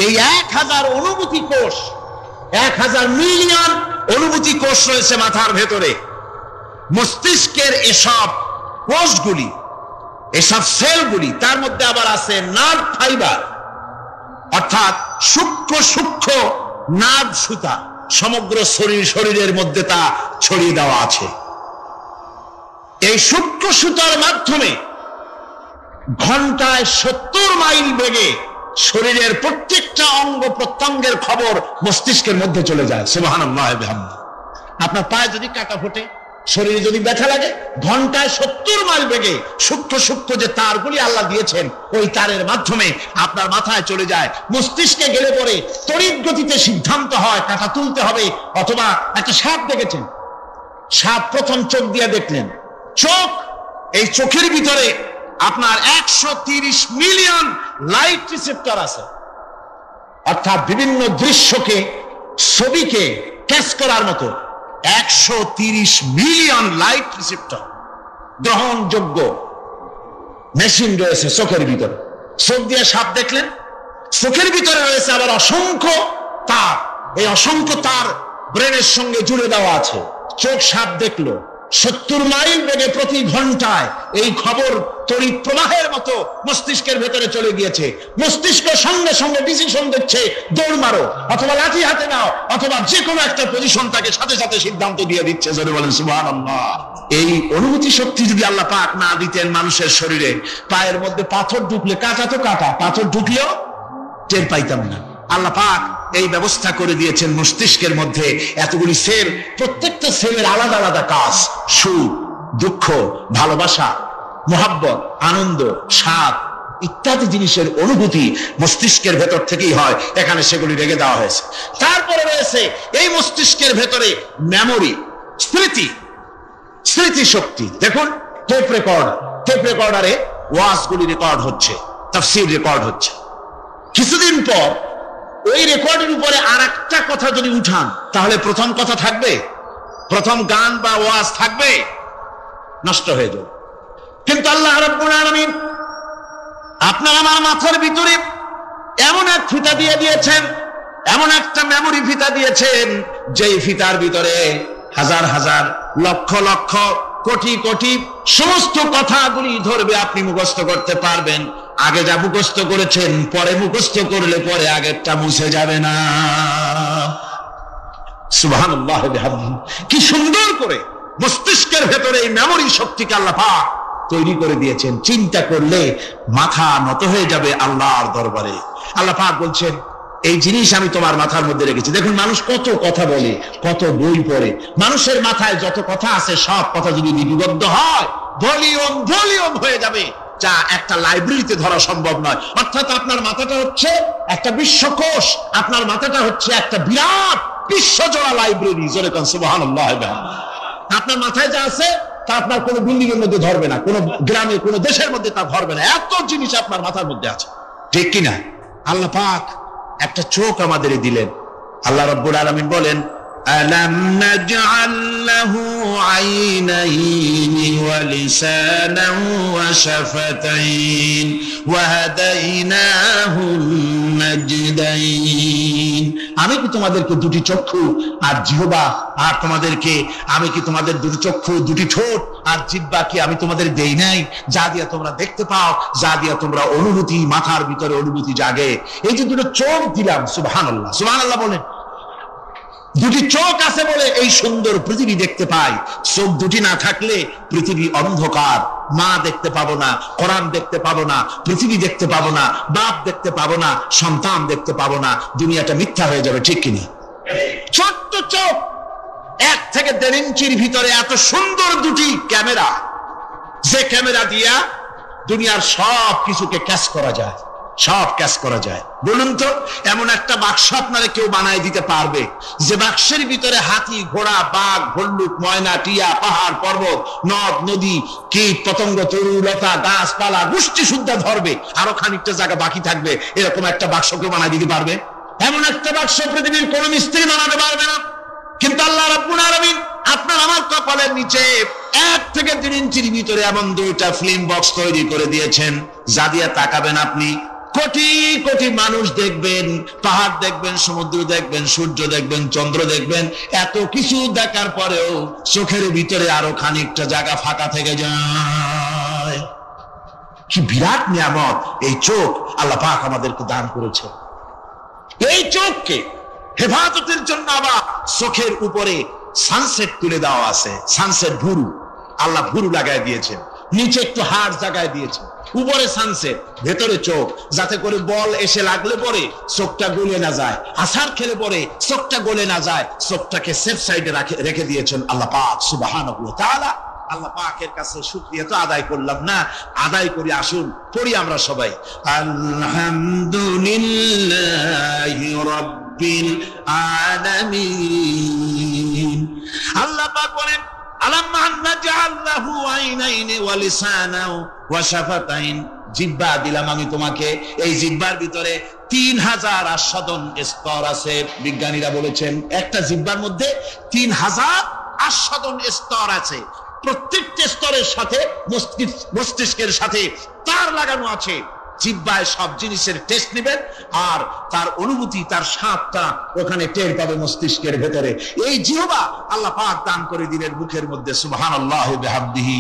এই 1000 অনুভূতি কোষ, 1000 মিলিয়ন অনুভূতি কোষ রয়েছে মাথার ভেতরে। মস্তিষ্কের এসব কোষগুলি, এসব সেলগুলি, তার মধ্যে আবার আছে নার্ভ ফাইবার, অর্থাৎ সূক্ষ্ম সূক্ষ্ম নার্ভ সুতা। সমগ্র শরীরের মধ্যে তা ছড়িয়ে দেওয়া আছে। এই সূক্ষ্ম সুতার মাধ্যমে ঘন্টায় 70 মাইল বেগে শরীরের প্রত্যেকটা অঙ্গ প্রত্যঙ্গের খবর মস্তিষ্কের মধ্যে চলে যায়। সুবহানাল্লাহ বিহামদিহি। আপনার পায়ে যদি কাটা ফোটে, শরীরে যদি ব্যথা লাগে ঘন্টায় 70 মাইল বেগে সূক্ষ্ম সূক্ষ্ম যে তারগুলি আল্লাহ দিয়েছেন ওই তারের মাধ্যমে আপনার মাথায় চলে যায়, মস্তিষ্কে গেলে পরে তড়িৎ গতিতে সিদ্ধান্ত হয় কাঁটা তুলতে হবে। অথবা একটা সাপ দেখেছেন, সাপ প্রথম চোখ দিয়ে দেখলেন, চোখ, এই চোখের ভিতরে আপনার 130 মিলিয়ন লাইট রিসেপ্টর আছে, অর্থাৎ বিভিন্ন দৃশ্যকে, ছবিকে ক্যাচ করার মতো 130 মিলিয়ন লাইট রিসেপ্টর গ্রহণযোগ্য মেশিন রয়েছে চোখের ভিতরে। চোখ দিয়ে সাপ দেখলেন, চোখের ভিতরে রয়েছে আবার অসংখ্য তার, এই অসংখ্য তার ব্রেনের সঙ্গে জুড়ে দেওয়া আছে। চোখ সাপ দেখলো, 70 মাইল বেগে প্রতি ঘন্টায় এই খবর তড়িৎ প্রবাহের মতো মস্তিষ্কের ভেতরে চলে গিয়েছে। মস্তিষ্ক সঙ্গে সঙ্গে ডিসিশন দিচ্ছে, দৌড় মারো অথবা লাঠি হাতে নাও, অথবা যে কোনো একটা পজিশন তাকে সাথে সাথে সিদ্ধান্ত দিয়ে দিচ্ছে। জোরে বলেন সুবহানাল্লাহ। এই অনুভূতি শক্তি যদি আল্লাহ পাক না দিতেন মানুষের শরীরে, পায়ের মধ্যে পাথর ঢুকলে, কাঁটা তো কাঁটা, পাথর ঢুকলেও টের পাইতাম না। আল্লাহ পাক এই ব্যবস্থা করে দিয়েছেন মস্তিষ্কের মধ্যে এতগুলি সেল, প্রত্যেকটা সেলের আলাদা আলাদা কাজ। সুখ, দুঃখ, ভালোবাসা, মোহাব্বত, আনন্দ, স্বাদ ইত্যাদি জিনিসের অনুভূতি মস্তিষ্কের ভেতর থেকেই হয়, এখানে সেগুলি রেখে দেওয়া হয়েছে। তারপরে রয়েছে এই মস্তিষ্কের ভেতরে মেমোরি, স্মৃতি, স্মৃতি শক্তি। দেখুন টেপ রেকর্ডারে ওয়াজগুলি রেকর্ড হচ্ছে, তাফসীর রেকর্ড হচ্ছে। কিছুদিন পর ওই রেকর্ডের উপরে আর একটা কথা যদি উঠান, তাহলে প্রথম কথা থাকবে, প্রথম গান বা ওয়াজ থাকবে, নষ্ট হয়ে যাবে। কিন্তু আল্লাহ রাব্বুল আলামিন আপনার আমার মাথার ভিতরে এমন এক ফিতা দিয়ে দিয়েছেন, এমন একটা মেমোরি ফিতা দিয়েছেন, যেই ফিতার ভিতরে হাজার হাজার, লক্ষ লক্ষ, কোটি কোটি সমস্ত কথাগুলি ধরবে, আপনি মুখস্থ করতে পারবেন। আগে যা মুখস্থ করেছেন পরে মুখস্থ করলে পরে আগেরটা মুছে যাবে না। সুবহানাল্লাহ বিহামদিহি। কি সুন্দর করে মস্তিষ্কের ভেতরে এই মেমোরি শক্তিকে আল্লাহ পাক তৈরি করে দিয়েছেন। চিন্তা করলে মাথা নত হয়ে যাবে আল্লাহর দরবারে। আল্লাহ পাক বলছেন, এই জিনিস আমি তোমার মাথার মধ্যে রেখেছি। দেখুন মানুষ কত কথা বলে, কত বই পড়ে, মানুষের মাথায় যত কথা আছে সব কথা যদি লিপিবদ্ধ হয় ভলিউম হয়ে যাবে, যা একটা লাইব্রেরিতে ধরা সম্ভব নয়। অর্থাৎ আপনার মাথাটা হচ্ছে একটা বিশ্বকোষ, আপনার মাথাটা হচ্ছে একটা বিরাট বিশ্বজোড়া লাইব্রেরি। জোরে কোন সুবহানাল্লাহ। আপনার মাথায় যা আছে তা আপনার কোনো বিল্ডিং এর মধ্যে ধরবে না, কোনো গ্রামে, কোনো দেশের মধ্যে তা ধরবে না, এত জিনিস আপনার মাথার মধ্যে আছে, ঠিক কিনা? আল্লাহ পাক একটা চোখ আমাদের দিলেন। আল্লাহ রাব্বুল আলামিন বলেন, আলাম নাজআল লাহু আইনাইনি ওয়া লিসানান ওয়া শাফাতাইন ওয়া হাদাইনাহুন নাজদাইন। আমি কি তোমাদেরকে দুটি চক্ষু আর জিহ্বা, আর আমি কি তোমাদের দুটি চক্ষু, দুটি ঠোঁট আর জিহ্বা কি আমি তোমাদের দেই নাই, যা দিয়া তোমরা দেখতে পাও, যা দিয়া তোমরা অনুভূতি, মাথার ভিতরে অনুভূতি জাগে। এই যে দুটো চোখ দিলাম, সুবহানাল্লাহ, সুবহানাল্লাহ বলেন। দুটি চোখ আছে বলে এই সুন্দর পৃথিবী দেখতে পাই। চোখ দুটি না থাকলে পৃথিবী অন্ধকার, মা দেখতে পাবো না, কোরআন দেখতে পাবো না, পৃথিবী দেখতে পাবো না, বাপ দেখতে পাবো না, সন্তান দেখতে পাবো না, দুনিয়াটা মিথ্যা হয়ে যাবে, ঠিক কিনা? ছোট্ট চোখ, 1 থেকে 1.5 ইঞ্চির ভিতরে এত সুন্দর দুটি ক্যামেরা, যে ক্যামেরা দিয়া দুনিয়ার সব কিছুকে ক্যাচ করা যায়, সব ক্যাচ করা যায়। বলুন তো, এমন একটা বাক্স আপনারা কেউ বানায় দিতে পারবে যে বাক্সের ভিতরে হাতি, ঘোড়া, বাঘ, ভল্লুক, ময়না, টিয়া, পাহাড়, পর্বত, নদ, নদী, কীট, পতঙ্গ, তরু, লতা, গাছপালা, গোষ্ঠী শুদ্ধা ধরবে, আরো খানিকটা জায়গা বাকি থাকবে, এরকম একটা বাক্স কেউ বানায় দিতে পারবে? এমন একটা বাক্স পৃথিবীর কোন মিস্ত্রি বানাতে পারবে না। কিন্তু আল্লাহ রাব্বুল আলামিন আপনার আমার কপালের নিচে 1 থেকে 3 ইঞ্চির ভিতরে এমন 2টা ফিল্ম বক্স তৈরি করে দিয়েছেন, যা দিয়ে তাকাবেন আপনি কোটি কোটি মানুষ দেখবেন, পাহাড় দেখবেন, সমুদ্র দেখবেন, সূর্য দেখবেন, চন্দ্র দেখবেন। এত কিছু দেখার পরেও চোখের ভিতরে আরো খানিকটা জায়গা ফাঁকা থেকে যায়। কি বিরাট নিয়ামত এই চোখ আল্লাহ পাক আমাদেরকে দান করেছে। এই চোখকে হেফাজতের জন্য আবার চোখের উপরে সানসেট তুলে দেওয়া আছে, সানসেট ভুরু, আল্লাহ ভুরু লাগাই দিয়েছেন। নিচে একটু হাড় জায়গায় দিয়েছে, উপরে সানসেট, ভেতরে চোখ, যাতে করে বল এসে লাগলে পরে চোখটা গলে না যায়, আছাড় খেলে পরে চোখটা গলে না যায়, চোখটাকে সেফ সাইডে রেখে দিয়েছেন আল্লাহ পাক সুবহানাহু ওয়া তাআলা। আল্লাহ পাকের কাছে শুকরিয়া তো আদায় করলাম না, আদায় করি। আসুন পড়ি আমরা সবাই, আলহামদুলিল্লাহি রাব্বিল আলামিন। আল্লাহ পাক বলেন আলাম নাজআল লাহু আইনাইনি ওয়া লিসানাও ওয়া শাফাতাইন, জিহ্বা দিলাম আমি তোমাকে, এই জিহ্বার ভিতরে 3000 আস্বাদন স্তর আছে। বিজ্ঞানীরা বলেছেন একটা জিহ্বার মধ্যে 3000 আস্বাদন স্তর আছে। প্রত্যেকটা স্তরের সাথে মস্তিষ্কের সাথে তার লাগানো আছে। জিহ্বায় সব জিনিসের টেস্ট নেবেন আর তার অনুভূতি, তার স্বাদটা ওখানে টের পাবে মস্তিষ্কের ভেতরে। এই জিহ্বা আল্লাহ পাক দান করে দিলেন মুখের মধ্যে, সুবহানাল্লাহু বিহামদিহি।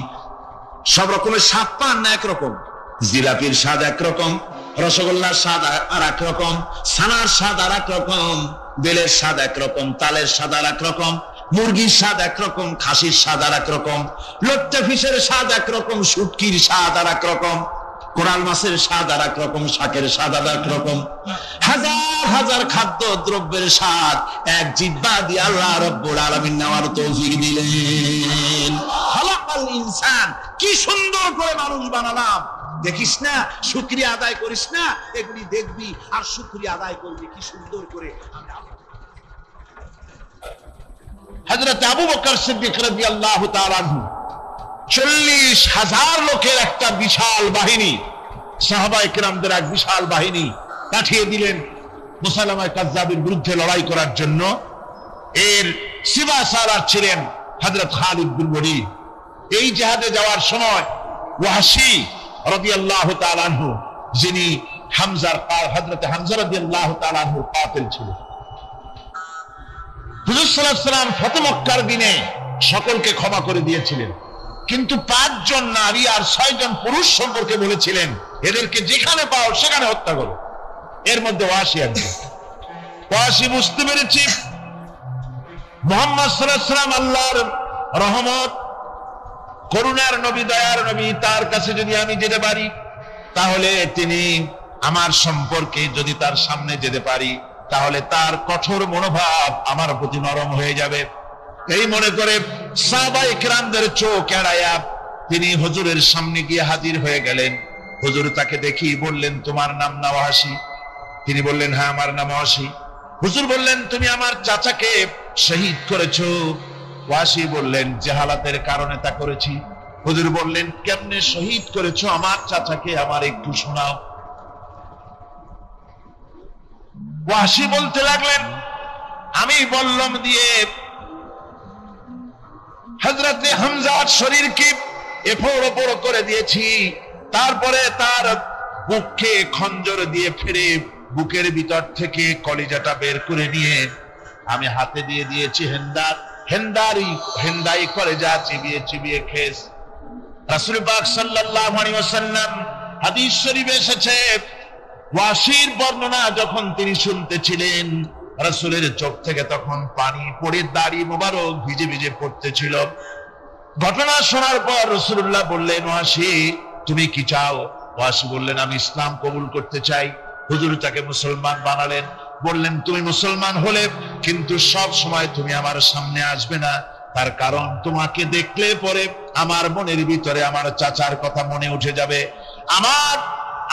সব রকমের স্বাদ পান না একরকম, জিলাপির স্বাদ একরকম, রসগোল্লার স্বাদ আর একরকম, ছানার স্বাদ আর একরকম, বেলের স্বাদ একরকম, তালের স্বাদ আর একরকম, মুরগির স্বাদ একরকম, খাসির স্বাদ আর একরকম, লোট্টা ফিশের স্বাদ একরকম, শুটকির স্বাদ আর একরকম, কোরাল মাছের স্বাদ আর একরকম, শাকের স্বাদ আর একরকম। হাজার হাজার খাদ্য দ্রব্যের স্বাদ এক জিহ্বা দিয়ে আল্লাহ রাব্বুল আলামিন নেওয়ার তৌফিক দিলেন। খালাকাল ইনসান, কি সুন্দর করে মানুষ বানালাম। দেখিস না, শুকরিয়া আদায় করিস না, এগুলি দেখবি আর শুকরিয়া আদায় করবি কি সুন্দর করে। হযরত আবু বকর সিদ্দিক রাদিয়াল্লাহু তাআলা আনহু 40,000 লোকের একটা বিশাল বাহিনী, সাহাবায়ে কেরামদের এক বিশাল বাহিনী পাঠিয়ে দিলেন মুসাইলামা কাযযাবের বিরুদ্ধে লড়াই করার জন্য। এর সিপাহসালার ছিলেন হযরত খালিদ বিন ওয়ালিদ। এই জিহাদে যাওয়ার সময় ওয়াহশী রাদিয়াল্লাহু তাআলা আনহু, যিনি হযরত হামজা রাদিয়াল্লাহু তাআলা আনহুর কাতিল ছিলেন, হুজুর সাল্লাল্লাহু আলাইহি ওয়াসাল্লাম ফতহ মক্কার দিনে সকলকে ক্ষমা করে দিয়েছিলেন, কিন্তু 5 জন নারী আর 6 জন পুরুষ সম্পর্কে বলেছিলেন এদেরকে যেখানে পাও সেখানে হত্যা করো। এর মধ্যে ওয়াহশী একজন। ওয়াহশী বুঝতে পেরেছি মুহাম্মদ সাল্লাল্লাহু আলাইহি ওয়াসাল্লাম আল্লাহর রহমত, করুণার নবী, দয়ার নবী, তার কাছে যদি আমি যেতে পারি তাহলে তিনি আমার সম্পর্কে, যদি তার সামনে যেতে পারি তাহলে তার কঠোর মনোভাব আমার প্রতি নরম হয়ে যাবে। এই মনে করে সাহাবায়ে কেরামদের চোখ এড়ায়া তিনি হুজুরের সামনে গিয়ে হাজির হয়ে গেলেন। হুজুর তাকে দেখি বললেন, তোমার নাম না ওয়াহশী? তিনি বললেন, হ্যাঁ আমার নাম ওয়াহশী। হুজুর বললেন, তুমি আমার চাচাকে শহীদ করেছো? ওয়াহশী বললেন, জাহালাতের কারণে তা করেছি। হুজুর বললেন, কেমনে শহীদ করেছো আমার চাচাকে, আমার একটু শোনাও। ওয়াহশী বলতে লাগলেন, আমি বল্লম দিয়ে হযরতে হামজার শরীরকে এফোড় ওপড় করে দিয়েছি, তারপরে তার বুককে খঞ্জর দিয়ে ফেরে বুকের ভিতর থেকে কলিজাটা বের করে নিয়ে আমি হাতে দিয়ে দিয়েছি হেন্দাই কলিজা চিবিয়ে চিবিয়ে খেস। রাসূল পাক সাল্লাল্লাহু আলাইহি ওয়াসাল্লাম, হাদিস শরীফে এসেছে, ওয়াহশীর বর্ণনা যখন তিনি শুনতেছিলেন রাসূলের চোখ থেকে তখন পানি পড়ে দাড়ি মোবারক ভিজে ভিজে পড়তেছিল। ঘটনা শোনার পর রাসূলুল্লাহ বললেন, ওয়াহশী তুমি কি চাও? ওয়াহশী বললেন, আমি ইসলাম কবুল করতে চাই। হুজুর তাকে মুসলমান বানালেন। বললেন, তুমি মুসলমান হলে কিন্তু সব সময় তুমি আমার সামনে আসবে না, তার কারণ তোমাকে দেখলে পরে আমার মনের ভিতরে আমার চাচার কথা মনে উঠে যাবে।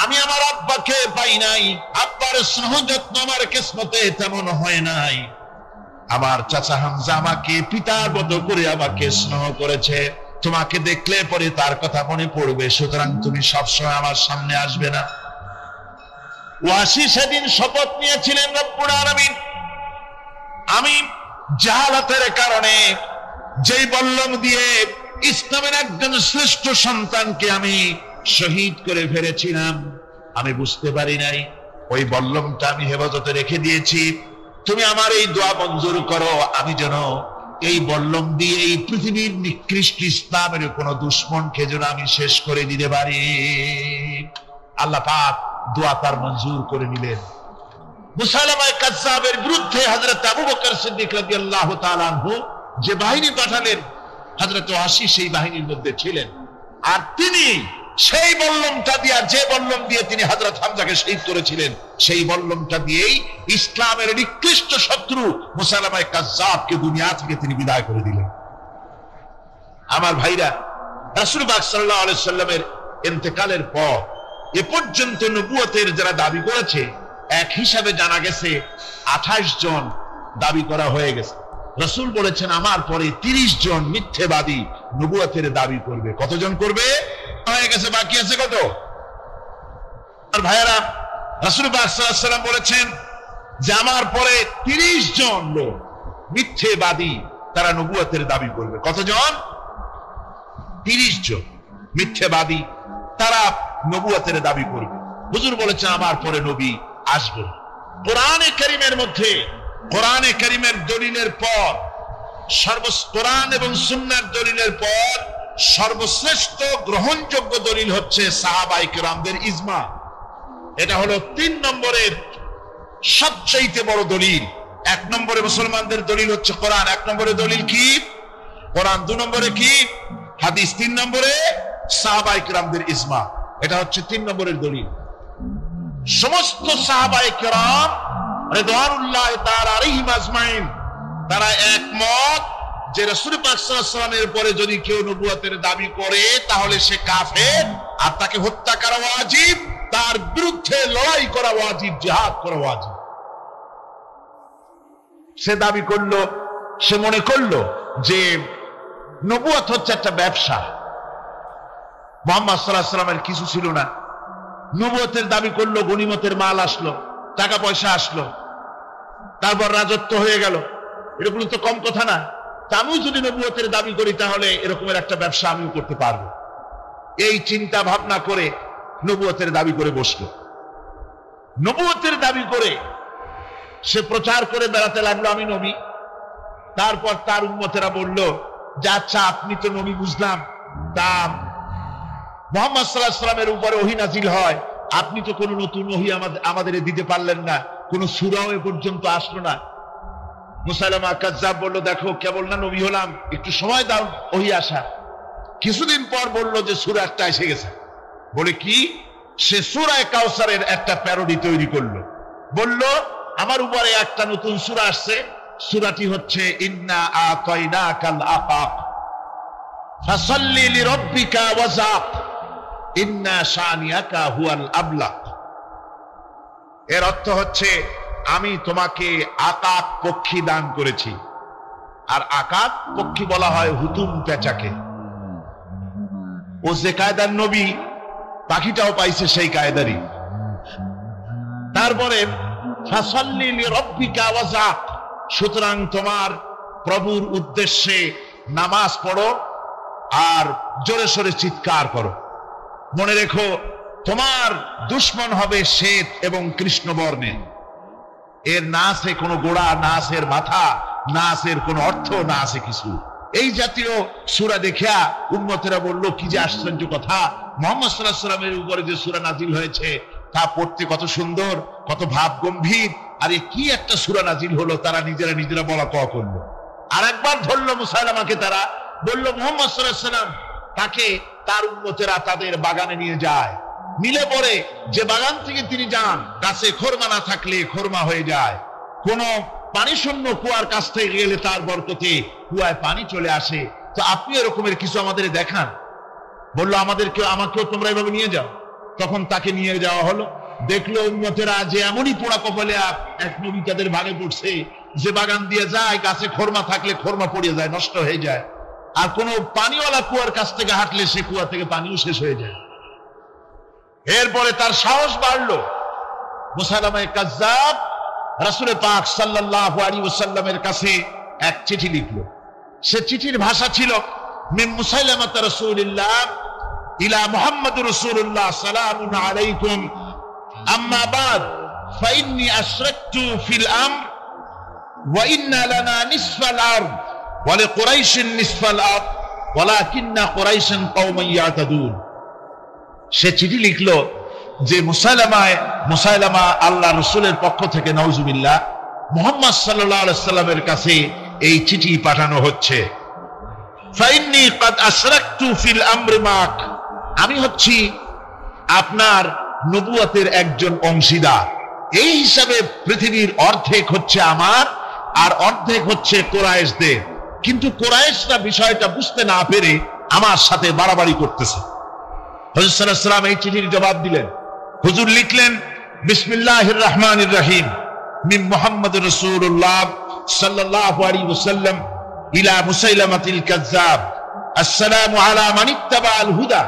আমি আমার আব্বাকে পাই নাই, আব্বার স্নেহ যত্ন আমার কিসমতে তেমন হয় নাই। আমার চাচা হামজা আমাকে পিতার মতো করে আমাকে স্নেহ করেছে, তোমাকে দেখলে পরে তার কথা মনে পড়বে, সুতরাং তুমি সবসময় আমার সামনে আসবে না। ওয়াহশী সেদিন শপথ নিয়েছিলেন, রব্বুল আলামিন আমি জাহালাতের কারণে যেই বল্লম দিয়ে ইসলামের একজন শ্রেষ্ঠ সন্তানকে আমি শহীদ করে ফেলেছিলাম, আমি বুঝতে পারি নাই, ওই বল্লমটা আমি হেফাজতে রেখে দিয়েছি। তুমি আমার এই দোয়া মঞ্জুর করো, আমি যেন এই বল্লম দিয়ে এই পৃথিবীর নিকৃষ্ট ইসলামের কোন দুশমনকে যেন আমি শেষ করে দিতে পারি। আল্লাহ পাক দোয়া তার মঞ্জুর করে নিলেন। মুসাইলামা কাযযাবের বিরুদ্ধে হযরত আবু বকর সিদ্দিক রাদিয়াল্লাহু তাআলা আনহু যে বাহিনী পাঠালেন, হযরত ওয়াহশী সেই বাহিনীর মধ্যে ছিলেন। আর তিনি সেই বল্লমটা দিয়ে, যে বল্লম দিয়ে তিনি হযরত হামজাকে শহীদ করেছিলেন, সেই বল্লমটা দিয়েই ইসলামের নিকৃষ্ট শত্রু মুসাইলামা কাজ্জাবকে দুনিয়া থেকে তিনি বিদায় করে দিলেন। আমার ভাইরা, রাসূল পাক সাল্লাল্লাহু আলাইহি সাল্লামের ইন্তেকালের পর এ পর্যন্ত নবুয়তের যারা দাবি করেছে, এক হিসাবে জানা গেছে 28 জন দাবি করা হয়ে গেছে। রাসূল বলেছেন আমার পরে 30 জন মিথ্যেবাদী নবুয়তের দাবি করবে। কতজন করবে? হয়ে গেছে, বাকি আছে কত? আর ভাইরা, রাসূল পাক সাল্লাল্লাহু আলাইহি সাল্লাম বলেছেন যে আমার পরে 30 জন লোক মিথ্যেবাদী তারা নবুয়তের দাবি করবে। কতজন? 30 জন মিথ্যেবাদী তারা নবুয়তের দাবি করবে। হুজুর বলেছেন আমার পরে নবী আসবে। কোরআনে কারীমের মধ্যে, কোরআনে কারীমের দলিলের পর, কোরআন এবং সুন্নাহর দলিলের পর সর্বশ্রেষ্ঠ গ্রহণযোগ্য দলিল হচ্ছে সাহাবায়ে কেরামদের ইজমা। এটা হলো 3 নম্বরের সবচেয়ে বড় দলিল। 1 নম্বরে মুসলমানদের দলিল হচ্ছে কোরআন, 1 নম্বরে দলিল কি? কোরআন, 2 নম্বরে কি? হাদিস, 3 নম্বরে সাহাবায়ে কেরামদের ইজমা। এটা হচ্ছে 3 নম্বরের দলিল। সমস্ত সাহাবায়ে কেরাম রিদওয়ানুল্লাহি তাআলা আলাইহিম আজমাইন তারা একমত যে রাসূল পাক সাল্লাল্লাহু আলাইহি ওয়াসাল্লামের পরে যদি কেউ নবুয়তের দাবি করে তাহলে সে কাফের, আর তাকে হত্যা করা ওয়াজিব, তার বিরুদ্ধে লড়াই করা ওয়াজিব, জিহাদ করা ওয়াজিব। সে দাবি করলো, সে মনে করলো যে নবুয়ত হচ্ছে একটা ব্যবসা। মুহাম্মদ সাল্লাল্লাহু আলাইহি ওয়াসাল্লামের কিছু ছিল না, নবুয়তের দাবি করলো, গনিমতের মাল আসলো, টাকা পয়সা আসলো, তারপর রাজত্ব হয়ে গেল। এরকম তো কম কথা না। তা আমি যদি নবুয়তের দাবি করি তাহলে এরকমের একটা ব্যবসা আমিও করতে পারবো। এই চিন্তা ভাবনা করে নবুয়তের দাবি করে বসলো। নবুয়তের দাবি করে সে প্রচার করে বেড়াতে লাগলো আমি নবী। তারপর তার উম্মতেরা বলল যে আচ্ছা আপনি তো নবী বুঝলাম, তা মুহাম্মদ সাল্লাল্লাহু আলাইহি ওয়াসাল্লামের উপরে ওহী নাজিল হয়, আপনি তো কোনো নতুন ওহী আমাদের দিতে পারলেন না, কোন সূরাও এ পর্যন্ত আসলো না। মুসাইলামা কাজ্জাব বলল দেখো কেবল না নবী হলাম, একটু সময় দাও ওহী আসা। কিছুদিন পর বলল যে সূরা একটা এসে গেছে। বলে কি? সে সূরা কাউসারের একটা প্যারোডি তৈরি করলো। বলল আমার উপরে একটা নতুন সূরা আসছে, সূরাটি হচ্ছে ইন্না আতাইনাকাল আকাক ফাসাল্লি লিরাব্বিকা ওয়াজাক ইন্না শানিয়াকা হুয়াল আবলাক। এর অর্থ হচ্ছে আমি তোমাকে আকাক পক্ষী দান করেছি। আর আকাক পক্ষী বলা হয় হুতুম পেঁচাকে। ও যে কায়দার নবী, পাখিটাও পাইছে সেই কায়দারই। তারপরে ফাসাল্লি লিরাব্বিকা ওয়াজাক, সুতরাং তোমার প্রভুর উদ্দেশ্যে নামাজ পড়ো আর জোরে সোরে চিৎকার করো। মনে রেখো তোমার দুশ্মন হবে শ্বেত এবং কৃষ্ণ বর্ণের। এর না আছে কোনো গোড়া, না আছে এর মাথা, না আছে এর কোনো অর্থ, না আছে কিছু। এই জাতীয় সূরা দেখিয়া উম্মতেরা বলল কি যে আশ্চর্য কথা, মুহাম্মদ সাল্লাল্লাহু আলাইহি ওয়াসাল্লামের উপরে যে সূরা নাজিল হয়েছে তা পড়তে কত সুন্দর, কত ভাব গম্ভীর, আরে কি একটা সূরা নাজিল হলো। তারা নিজেরা বলা কওয়া করলো। আর একবার ধরলো মুসাইলামাকে, তারা বলল মুহাম্মদ সাল্লাল্লাহু আলাইহি ওয়াসাল্লাম তাকে তার উম্মতেরা তাদের বাগানে নিয়ে যায়। মিলে পড়ে যে বাগান থেকে তিনি যান, গাছে খোরমা না থাকলে খোরমা হয়ে যায়। কোন পানি শূন্য কুয়ার কাছ থেকে গেলে তার বরকতে কুয়ায় পানি চলে আসে। তো আপনি এরকমের কিছু আমাদের দেখান। বললো আমাকেও তোমরা এভাবে নিয়ে যাও। তখন তাকে নিয়ে যাওয়া হলো। দেখলো উম্মতেরা যে এমনই পোড়া কপালে এক নবী তাদের ভাগে পড়ছে, যে বাগান দিয়ে যায় গাছে খোরমা থাকলে খোরমা পড়ে যায়, নষ্ট হয়ে যায়। আর কোন পানিওয়ালা কুয়ার কাছ থেকে হাঁটলে সে কুয়া থেকে পানিও শেষ হয়ে যায়। এরপরে তার সাহস বাড়লো। মুসাইলামা কাজ্জাব রাসূল পাক সাল্লাল্লাহু আলাইহি ওয়াসাল্লামের কাছে এক চিঠি লিখলো। সে চিঠির ভাষা ছিল মিন মুসাইলামাত রাসূলিল্লাহ ইলা মুহাম্মাদুর রাসূলুল্লাহ সালামুন আলাইকুম আম্মা বাদ ফাইন্নী আশরাকতু ফিল আমর ওয়া ইন্না লানা নিসফাল আরদ ওয়া লিকুরাইশিন নিসফাল আরদ ওয়ালাকিন্না কুরাইশান কওমান ইয়াতাদুন। সে চিঠি লিখলো যে মুসাইলামা আল্লাহ রসুলের পক্ষ থেকে নাউজুবিল্লাহ মুহাম্মদ সাল্লাল্লাহু আলাইহি ওয়াসাল্লামের কাছে এই চিঠি পাঠানো হচ্ছে। ফাইন্নী ক্বাদ আশরাকতু ফিল আমরি মাক, আমি হচ্ছি আপনার নবুয়তের একজন অংশীদার, এই হিসাবে পৃথিবীর অর্ধেক হচ্ছে আমার আর অর্ধেক হচ্ছে কোরাইশদের। কিন্তু কোরাইশরা বিষয়টা বুঝতে না পেরে আমার সাথে বাড়াবাড়ি করতেছে। হুজুর সাল্লাল্লাহু আলাইহি ওয়াসাল্লাম এই চিঠির জবাব দিলেন। হুজুর লিখলেন, বিসমিল্লাহির রহমানির রহিম, মিন মুহাম্মাদুর রাসূলুল্লাহ সাল্লাল্লাহু আলাইহি ওয়াসাল্লাম ইলা মুসাইলামাতিল কাযযাব, আসসালামু আলা মান ইত্তাবাআল হুদা,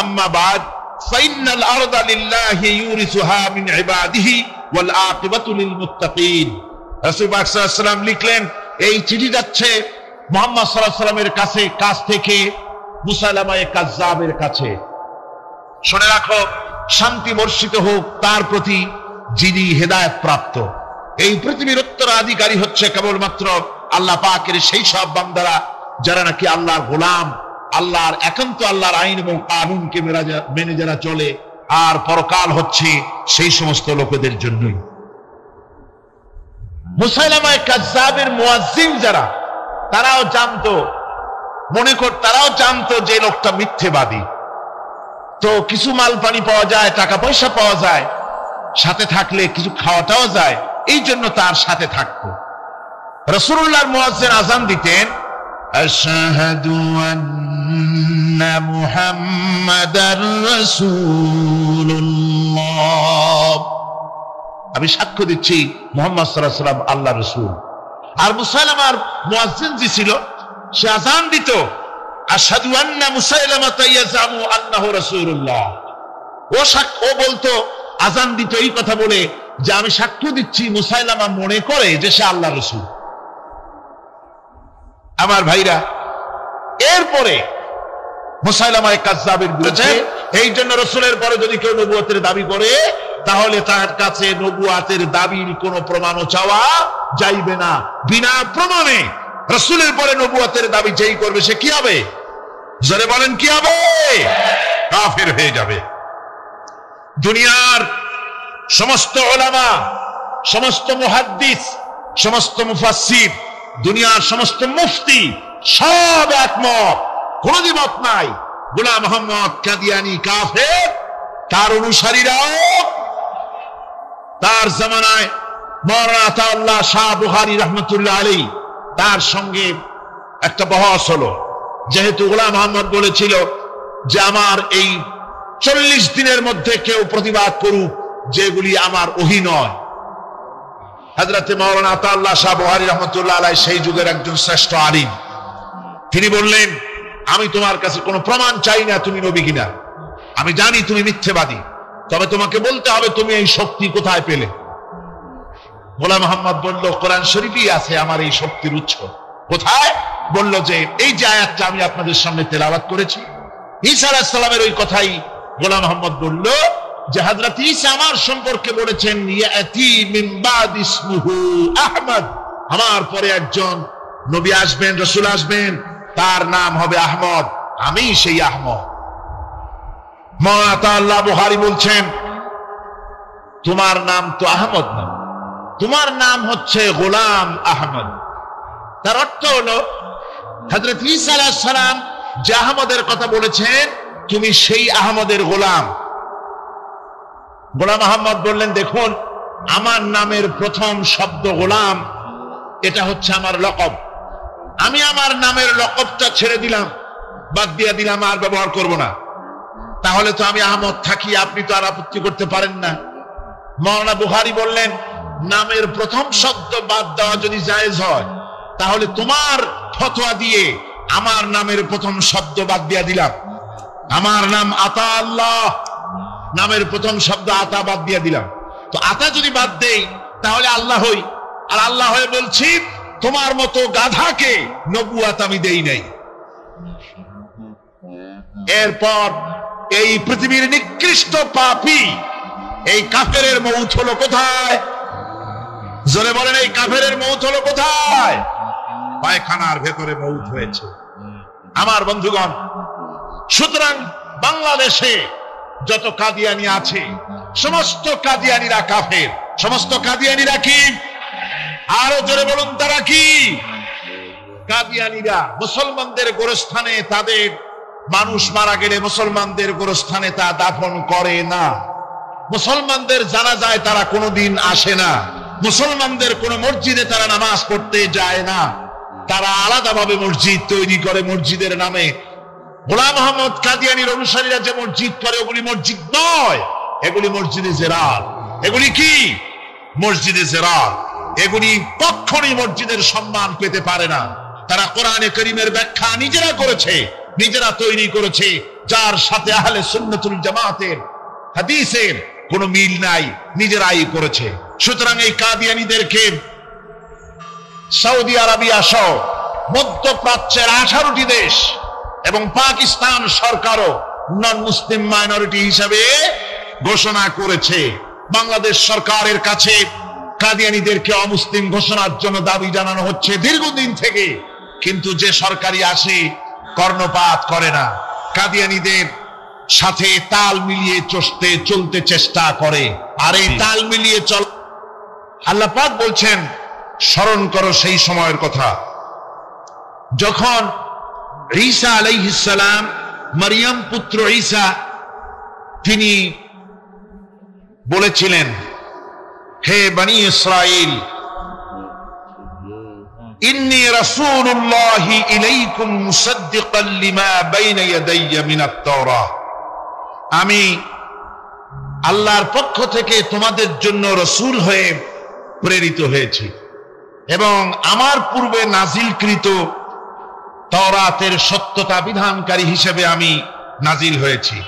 আম্মা বাদ, ফাইন্নাল আরদা লিল্লাহি ইউরিসুহা মিন ইবাদিহি ওয়াল আকিবাতু লিল মুত্তাকিন। রাসূল পাক সাল্লাল্লাহু আলাইহি ওয়াসাল্লাম লিখলেন, এই চিঠি যাচ্ছে মুহাম্মদ সাল্লাল্লাহু আলাইহি ওয়াসাল্লামের কাছ থেকে মুসাইলামায়ে কাযযাবের কাছে। শুনে রাখো, শান্তি বর্ষিত হোক তার প্রতি যিনি হেদায়েত প্রাপ্ত। এই পৃথিবীর উত্তরাধিকারী হচ্ছে কেবলমাত্র আল্লাহ পাকের সেই সব বান্দারা যারা নাকি আল্লাহর গোলাম, আল্লাহর একান্ত আল্লাহর আইন এবং কানুনকে মেনে যারা চলে। আর পরকাল হচ্ছে সেই সমস্ত লোকেদের জন্যই। মুসাইলামায়ে কাযযাবের মুয়াজ্জিন যারা, তারাও জানতো, তারাও জানতো যে লোকটা মিথ্যেবাদী। তো কিছু মাল পানি পাওয়া যায়, টাকা পয়সা পাওয়া যায়, সাথে থাকলে কিছু খাওয়াটাও যায়, এই জন্য তার সাথে থাকতো। রাসূলুল্লাহর মুয়াজ্জিন আযান দিতেন, আশহাদু আন্না মুহাম্মাদার রাসূলুল্লাহ, আমি সাক্ষ্য দিচ্ছি মুহাম্মদ সাল্লাল্লাহু আলাইহি ওয়াসাল্লাম আল্লাহর রাসূল। আর মুসাইলামার মুয়াজ্জিন যে ছিল, সে আযান দিত, আশহাদু আন্না মুসাইলামাতা ইয়াজামু আন্নাহু রাসূলুল্লাহ। ও বলতো, আযান দিত এই কথা বলে যে আমি সাক্ষ্য দিচ্ছি মুসাইলামা মনে করে যে সে আল্লাহর রাসূল। আমার ভাইরা, এরপরে মুসাইলামায়ে কাযযাবের বিরুদ্ধে, এই জন্য রাসূলের পরে যদি কেউ নবুয়তের দাবি করে, তাহলে তার কাছে নবুয়তের দাবির কোনো প্রমাণও চাওয়া যাইবে না। বিনা প্রমাণে রাসূলের পরে নবুয়তের দাবি যেই করবে সে কি হবে? জোরে বলেন, কি হবে? কাফের হয়ে যাবে। দুনিয়ার সমস্ত উলামা, সমস্ত মুহাদ্দিস, সমস্ত মুফাসসির, দুনিয়ার সমস্ত মুফতি সব একমত, কোনো দ্বিমত নাই, গোলাম মোহাম্মদ কাদিয়ানী কাফের। তার অনুসারীরাও, তার জামানায় মাওলানা আতাউল্লাহ শাহ বুখারী রাহমাতুল্লাহ আলাইহি, তার সঙ্গে একটা বহস হলো। যেহেতু গোলাম মোহাম্মদ বলেছিল যে আমার এই 40 দিনের মধ্যে কেউ প্রতিবাদ করুক যেগুলি আমার ওহী নয়। হযরতে মাওলানা আতাউল্লাহ শাহ বুখারী রাহমাতুল্লাহ আলাইহি সেই যুগের একজন শ্রেষ্ঠ আলিম, তিনি বললেন, আমি তোমার কাছে কোনো প্রমাণ চাই না তুমি নবী কিনা, আমি জানি তুমি মিথ্যেবাদী, তবে তোমাকে বলতে হবে তুমি এই শক্তি কোথায় পেলে। গোলাম মোহাম্মদ বলল, কোরআন শরীফেই আছে আমার এই শক্তির উৎস। কোথায়? বলল যে এই যে আয়াতটা আমি আপনাদের সামনে তেলাওয়াত করেছি, ঈসা আলাইহিস সালামের ওই কথাই গোলাম মোহাম্মদ বলল যে হযরত ঈসা আমার সম্পর্কে বলেছেন, ইয়াতি মিন বাদ ইসমুহু আহমদ, আমার পরে একজন নবী আসবেন, রাসূল আসবেন, তার নাম হবে আহমদ, আমি সেই আহমদ। মাওলানা আতাউল্লাহ বুখারী বলছেন, তোমার নাম তো আহমদ না, তোমার নাম হচ্ছে গোলাম আহমদ। তার অর্থ হলো হযরত ঈসা আলাইহিস সালাম যে আহমদের কথা বলেছেন, তুমি সেই আহমদের গোলাম। গোলাম আহমদ বললেন, দেখুন আমার নামের প্রথম শব্দ গোলাম, এটা হচ্ছে আমার লকব। আমি আমার নামের লকবটা ছেড়ে দিলাম, বাদ দিয়ে দিলাম, আর ব্যবহার করব না। তাহলে তো আমি আহমদ থাকি, আপনি তো আর আপত্তি করতে পারেন না। মাওলানা বুখারী বললেন, নামের প্রথম শব্দ বাদ দেওয়া যদি জায়েজ হয়, তাহলে তোমার ফতোয়া দিয়ে আমার নামের প্রথম শব্দ বাদ দিয়ে দিলাম। আমার নাম আতা আল্লাহ, নামের প্রথম শব্দ আতা বাদ দিয়ে দিলাম। তো আতা যদি বাদ দেই তাহলে আল্লাহ হই, আর আল্লাহ হয়ে বলছি তোমার মতো গাধাকে নবুয়ত আমি দেই নাই। এরপর এই পৃথিবীর নিকৃষ্ট পাপী এই কাফেরের মৌত হলো কোথায়? জোরে বলেন, এই কাফেরের মৌত হলো কোথায়? পায়খানার ভেতরে মৌত হয়েছে। আমার বন্ধুগণ, সুতরাং বাংলাদেশে যত কাদিয়ানি আছে, সমস্ত কাদিয়ানিরা কাফের। সমস্ত কাদিয়ানিরা কি? আরো জোরে বলুন, তারা কি? কাদিয়ানিরা মুসলমানদের গোরস্থানে তাদের মানুষ মারা গেলে মুসলমানদের গোরস্থানে তা দাফন করে না, মুসলমানদের জানাজায় তারা কোনোদিন আসে না, মুসলমানদের কোন মসজিদে তারা নামাজ পড়তে যায় না, তারা আলাদাভাবে মসজিদ তৈরি করে মসজিদের নামে। গোলাম মোহাম্মদ কাদিয়ানীর অনুসারীরা যে মসজিদ করে ওগুলি মসজিদ নয়, এগুলি মসজিদে জেরার। এগুলি কি? মসজিদে জেরার। এগুলি কখনই মসজিদের সম্মান পেতে পারে না। তারা কোরআনে কারীমের ব্যাখ্যা নিজেরা করেছে, নিজেরা তৈরি করেছে, যার সাথে আহলে সুন্নাতুল জামাতের হাদিসের কোনো মিল নাই, নিজেরাই করেছে। সুতরাং এই কাদিয়ানীদেরকে সৌদি আরবিয়া সহ মধ্যপ্রাচ্যের 18টি দেশ এবং পাকিস্তান সরকারও নন মুসলিম মাইনরিটি হিসাবে ঘোষণা করেছে। বাংলাদেশ সরকারের কাছে কাদিয়ানীদেরকে অমুসলিম ঘোষণার জন্য দাবি জানানো হচ্ছে দীর্ঘদিন থেকে, কিন্তু যে সরকারি আসে কর্ণপাত করে না, কাদিয়ানীদের সাথে তাল মিলিয়ে চলতে চেষ্টা করে। আর এই তাল মিলিয়ে চল, আল্লাহ পাক বলছেন স্মরণ করো সেই সময়ের কথা যখন ঈসা আলাইহিস সালাম, মারিয়াম পুত্র ঈসা, তিনি বলেছিলেন, হে বনি ইসরাইল, ইন্নী রাসূলুল্লাহি ইলাইকুম মুসাদ্দিকাল লিমা বাইনা ইয়াদাইয়া মিনাত তাওরাহ, আমি আল্লাহর পক্ষ থেকে তোমাদের জন্য রাসূল হয়ে প্রেরিত হয়েছি এবং আমার পূর্বে নাজিলকৃত তাওরাতের সত্যতা বিধানকারী হিসেবে আমি নাজিল হয়েছি।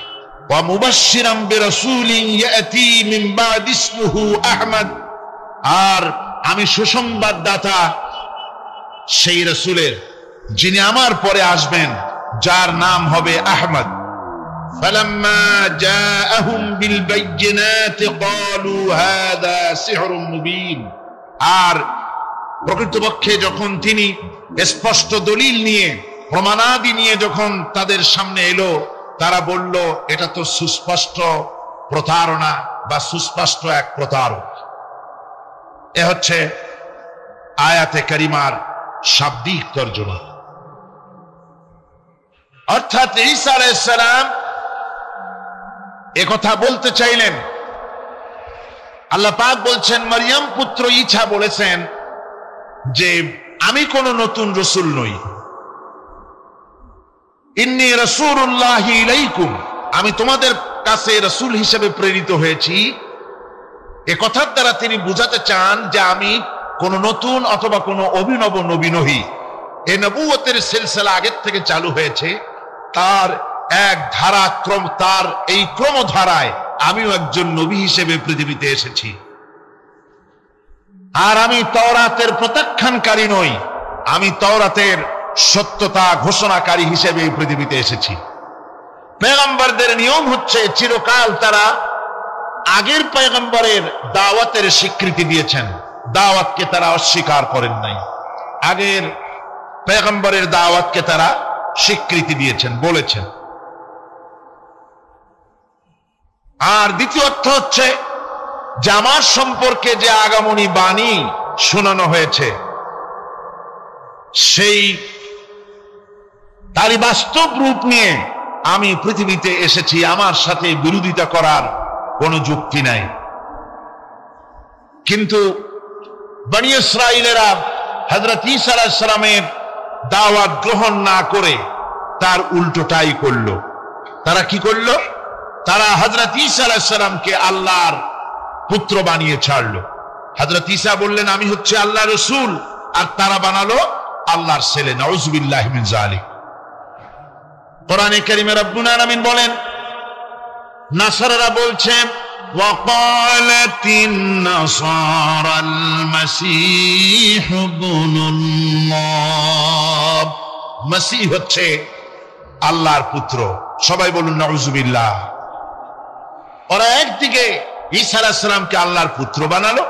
ওয়া মুবাশশিরাম বিরাসূলিন ইয়াতি মিন বাদি ইসমুহু আহমদ, আর আমি সুসংবাদদাতা সেই রাসূলের যিনি আমার পরে আসবেন, যার নাম হবে আহমদ। ফালাম্মা জাআহুম বিল বাইয়িনাতি ক্বালু হাযা সিহরুম মুবিন, আর প্রকৃতপক্ষে যখন তিনি স্পষ্ট দলিল নিয়ে, প্রমাণাদি নিয়ে যখন তাদের সামনে এলো, তারা বলল এটা তো সুস্পষ্ট প্রতারণা বা সুস্পষ্ট এক প্রতারক। এ হচ্ছে আয়াতে কারিমার শাব্দিক তর্জমা। অর্থাৎ ঈসা আলাইহিস সালাম একথা বলতে চাইলেন। আল্লাহ পাক বলছেন, মারিয়াম পুত্র ঈসা বলেছেন যে আমি কোন নতুন রাসূল নই, ইন্নী রাসূলুল্লাহি ইলাইকুম, আমি তোমাদের কাছে রাসূল হিসেবে প্রেরিত হয়েছি। এ কথার দ্বারা তিনি বুঝাতে চান যে আমি কোন নতুন অথবা কোন অভিনব নবী নহি। এই নবুয়তের সিলসিলা আগের থেকে চালু হয়েছে, তার এক ধারাক্রম, তার এই ক্রমধারায় আমিও একজন নবী হিসেবে পৃথিবীতে এসেছি। আর আমি তাওরাতের প্রত্যাখ্যানকারী নই, আমি তাওরাতের সত্যতা ঘোষণাকারী হিসেবে এই পৃথিবীতে এসেছি। পয়গম্বরদের নিয়ম হচ্ছে চিরকাল তারা আগের পয়গম্বরের দাওয়াতের স্বীকৃতি দিয়েছেন, দাওয়াতকে তারা অস্বীকার করেন নাই। আগের পয়গম্বরের দাওয়াতকে তারা স্বীকৃতি দিয়েছেন, বলেছেন। আর দ্বিতীয় অর্থ হচ্ছে যে আমার সম্পর্কে যে আগামনী বাণী শোনানো হয়েছে, সেই তারই বাস্তব রূপ নিয়ে আমি পৃথিবীতে এসেছি। আমার সাথে বিরোধিতা করার কোনো যুক্তি নাই। কিন্তু বনি ইসরাইলেরা হযরত ঈসা আলাইহিস সালামের দাওয়াত গ্রহণ না করে তার উল্টোটাই করলো। তারা কি করলো? তারা হযরত ঈসা আলাইহিস সালামকে আল্লাহর পুত্র বানিয়ে ছাড়লো। হযরত ঈসা বললেন আমি হচ্ছে আল্লাহর রাসূল, আর তারা বানালো আল্লাহর ছেলে। নাউযুবিল্লাহি মিন যালিক। কোরআনে কারীমে রব্বুল আলামিন বলেন, নাসারারা বলছে ওয়াকালাতিন নাসারাল মাসীহ ইবনুল্লাহ, মাসীহ হচ্ছে আল্লাহর পুত্র। সবাই বলুন নাউযুবিল্লাহ। ওরা একদিকে ঈসা আলাইহিস সালামকে আল্লাহর পুত্র বানালো,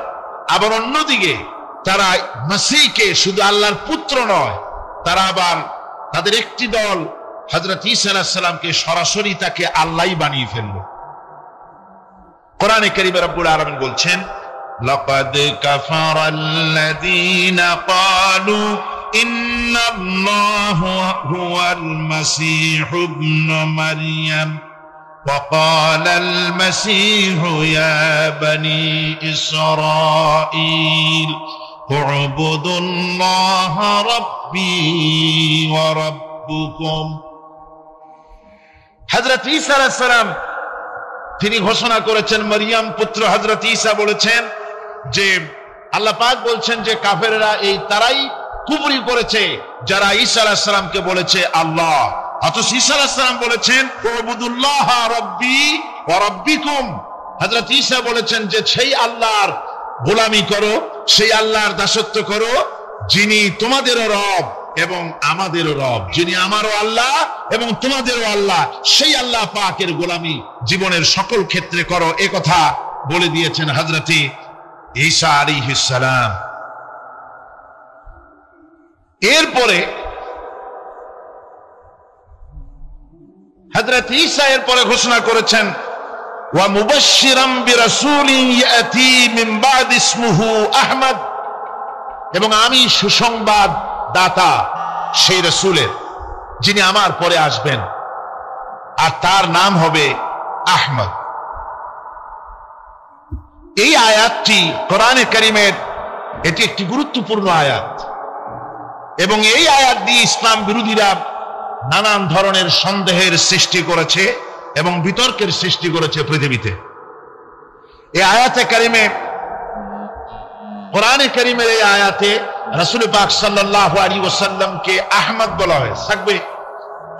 আবার অন্যদিকে তারা মাসীহকে শুধু আল্লাহর পুত্র নয়, তারা আবার তাদের একটি দল হযরত ঈসা আলাইহিস সালামকে সরাসরি তাকে আল্লাহই বানিয়ে ফেললো। কোরআনে কারীমে রব্বুল আলামিন বলছেন, লাকাদ কাফারাল্লাযীনা ক্বালু ইন্নাল্লাহু হুয়াল মাসীহু ইবনু মারইয়াম وقال المسيح يا بني إسرائيل اعبدوا الله ربي وربكم হযরত ঈসা আলাইহিস সালাম তিনি ঘোষণা করেছেন, মারিয়াম পুত্র হযরত ঈসা বলেছেন যে আল্লাহ পাক বলছেন যে কাফেররা এই তারাই কুফরি করেছে যারা ঈসা আলাইহিস সালামকে বলেছে আল্লাহ। অথচ ঈসা আলাইহিস সালাম বলেছেন উবুদুল্লাহ রাব্বি ওয়া রাব্বিকুম। হযরত ঈসা বলেছেন যে সেই আল্লাহর গোলামি করো, সেই আল্লাহর দাসত্ব করো যিনি তোমাদেরও রব এবং আমাদেরও রব, যিনি আমারও আল্লাহ এবং তোমাদেরও আল্লাহ, সেই আল্লাহ পাকের গোলামি জীবনের সকল ক্ষেত্রে করো। এ কথা বলে দিয়েছেন হযরত ঈসা আলাইহিস সালাম। এরপরে হযরত ঈসা এরপরে ঘোষণা করেছেন ওয়া মুবাশশিরাম বিরাসূলিন ইয়াতি মিন বাদ ইসমুহু আহমদ, এবং আমি সুসংবাদ দাতা সেই রাসূলের যিনি আমার পরে আসবেন আর তার নাম হবে আহমদ। এই আয়াতটি কোরআনে কারীমের এটি একটি গুরুত্বপূর্ণ আয়াত এবং এই আয়াত দিয়ে ইসলাম বিরোধীরা নানান ধরনের সন্দেহের সৃষ্টি করেছে এবং বিতর্কের সৃষ্টি করেছে পৃথিবীতে। এই আয়াতে কারিমে, কোরআনে কারিমের এই আয়াতে রাসূল পাক সাল্লাল্লাহু আলাইহি ওয়াসাল্লামকে আহমদ বলা হয় থাকবে।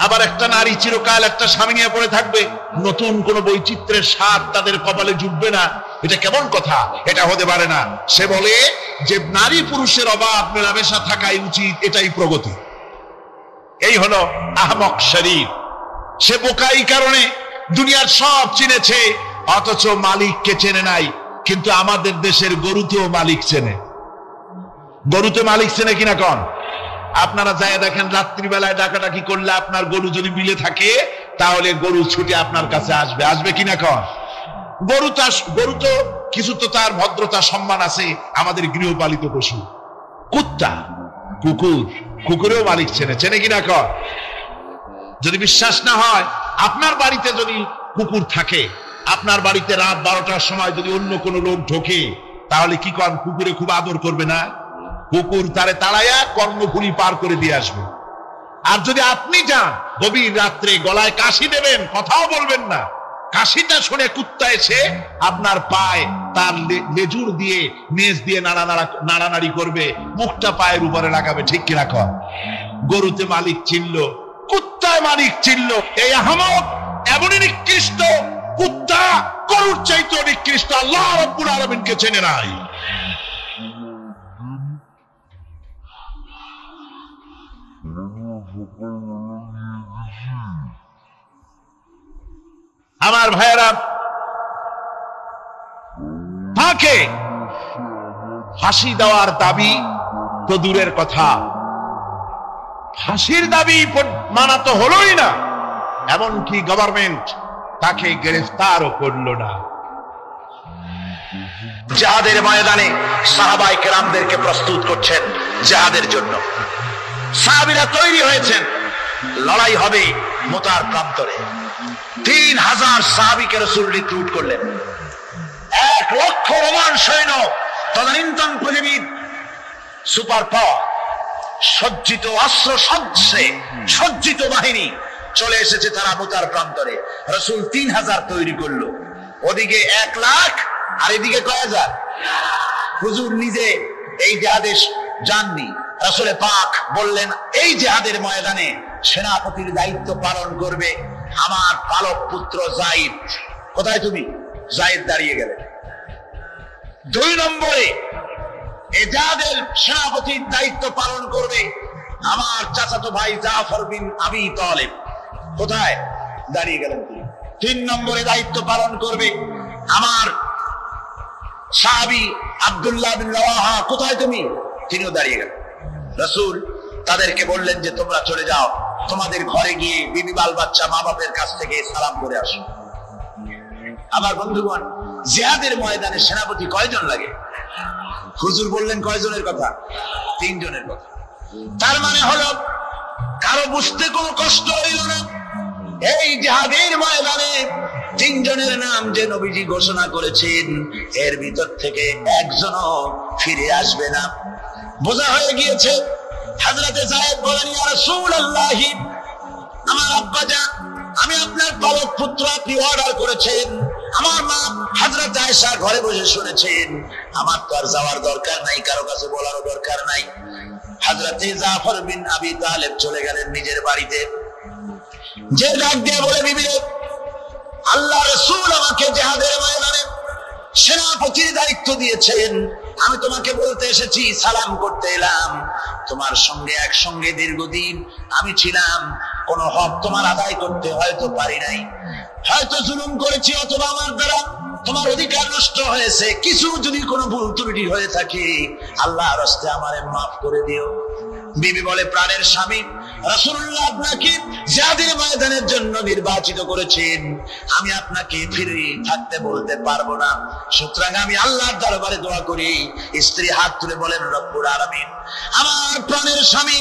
আবার একটা নারী চিরকাল একটা স্বামী নিয়ে পড়ে থাকবে, নতুন কোন বৈচিত্র্যের স্বাদ তাদের কপালে জুটবে না। এটা কেমন কথা? এটা হতে পারে না। সে বলে যে নারী পুরুষের অবাধ মেলামেশা থাকাই উচিত, এটাই প্রগতি। এই হলো আহমক শরীর। সে বোকা এই কারণে দুনিয়ার সব চিনেছে অথচ মালিককে চেনে নাই। কিন্তু আমাদের দেশের গরুতেও মালিক চেনে। গরুতে মালিক চেনে কিনা কন? আপনারা যায় দেখেন রাত্রিবেলায় ডাকাডাকি করলে আপনার গরু যদি বিলে থাকে তাহলে গরু ছুটে আপনার কাছে আসবে, আসবে কিনা কন? গরু তো কিছু তো তার ভদ্রতা সম্মান আছে। আমাদের গৃহপালিত পশু কুত্তা, কুকুর, কুকুরেও মালিক চেনে, চেনে কিনা কন? যদি বিশ্বাস না হয়, আপনার বাড়িতে যদি কুকুর থাকে, আপনার বাড়িতে রাত 12টার সময় যদি অন্য কোনো লোক ঢোকে তাহলে কি কন? কুকুরে খুব আদর করবে না? কুকুর তারে তাড়াইয়া কর্ণফুলি পার করে দিয়ে আসবে। আর যদি আপনি যান গভীর রাত্রে, গলায় কাশি দেবেন, কথাও বলবেন না, কাশিটা শুনে কুত্তা এসে আপনার পায়ে তার লেজুর দিয়ে নেজ দিয়ে নাড়ানাড়ি করবে, মুখটা পায়ের উপরে লাগাবে, ঠিক কিনা কন? গরুতে মালিক চিনল, কুত্তায় মালিক চিনল। এই আহমদ এমনই নিকৃষ্ট, কুত্তা গরুর চাইতে নিকৃষ্ট। আল্লাহ রাব্বুল আলামিনকে চেনে নাই। আমার ভাইয়েরা, তাকে ফাঁসি দেওয়ার দাবি তো দূরের কথা, ফাঁসির দাবি মানা তো হলোই না, এমনকি গভর্নমেন্ট তাকে গ্রেফতারও করলো না। জিহাদের ময়দানে সাহাবায়ে কেরামদেরকে প্রস্তুত করছেন জিহাদের জন্য। সাহাবীরা তৈরি হয়েছেন, লড়াই হবে মুতার প্রান্তরে। 3000 সাহাবীকে রাসূল রিক্রুট করলেন। 1 লক্ষ রোমান সৈন্য, তদানীন্তন পৃথিবীর সুপার পাওয়ার, সজ্জিত অস্ত্র সজ্জিত বাহিনী চলে এসেছে তারা মুতার প্রান্তরে। রাসূল 3000 তৈরি করলো। ওদিকে 1 লাখ আর এদিকে কয় হাজার। হুজুর নিজে এই জিহাদে যাননি। রাসূল পাক বললেন এই জিহাদের ময়দানে সেনাপতির দায়িত্ব পালন করবে আমার পালক পুত্র যায়েদ। কোথায় তুমি? যায়েদ দাঁড়িয়ে গেলেন। 2 নম্বরে এই জিহাদের সেনাপতির দায়িত্ব পালন করবে আমার চাচাতো ভাই জাফর বিন আবি তালেব। কোথায়? দাঁড়িয়ে গেলেন তিনি। 3 নম্বরে দায়িত্ব পালন করবে আমার সাহাবী আব্দুল্লাহ বিন রাওয়াহা। কোথায় তুমি? তিনিও দাঁড়িয়ে গেলেন। রাসূল তাদেরকে বললেন যে তোমরা চলে যাও, তোমাদের ঘরে গিয়ে বিবি বাল বাচ্চা মা বাপের কাছ থেকে সালাম করে আসো। আমার বন্ধুগণ, জিহাদের ময়দানে সেনাপতি কয়জন লাগে? হুজুর বললেন কয়জনের কথা? 3 জনের কথা। তার মানে হলো কারো বুঝতে কোনো কষ্ট হইল না, এই জিহাদের ময়দানে তিনজনের নাম যে নবীজি ঘোষণা করেছেন এর ভিতর থেকে একজনও ফিরে আসবে না। বোঝা হয়ে গিয়েছে। হযরতে যায়েদ বলেন, ইয়া রাসূলুল্লাহ, আমার আব্বা জান, আমি আপনার পালক পুত্র, আপনি অর্ডার করেছেন, আমার মা হযরত আয়েশা ঘরে বসে শুনেছেন, আমার তো আর যাওয়ার দরকার নাই, কারো কাছে বলারও দরকার নাই। হযরতে জাফর বিন আবি তালেব চলে গেলেন নিজের বাড়িতে। যে ডাক দিয়ে বলে, বিবি রে, আল্লাহ রাসূল আমাকে জিহাদের ময়দানে সেনাপতির দায়িত্ব দিয়েছেন, আমি তোমাকে বলতে এসেছি, সালাম করতে এলাম। তোমার সঙ্গে একসঙ্গে দীর্ঘদিন আমি ছিলাম, কোন হক তোমার আদায় করতে হয়তো পারি নাই, হয়তো জুলুম করেছি, অথবা আমার দ্বারা তোমার অধিকার নষ্ট হয়েছে। কিছু যদি কোনো ভুল ত্রুটি হয়ে থাকে আল্লাহর রাস্তে আমারে মাফ করে দিও। বিবি বলে, প্রাণের স্বামী রাসূলুল্লাহ আপনাকে জিহাদের ময়দানের জন্য নির্বাচিত করেছেন, আমি আপনাকে ফিরে থাকতে বলতে পারবো না, সুতরাং আমি আল্লাহর দরবারে দোয়া করি। স্ত্রী হাত তুলে বলেন, রব্বুল আলামিন, আমার প্রাণের স্বামী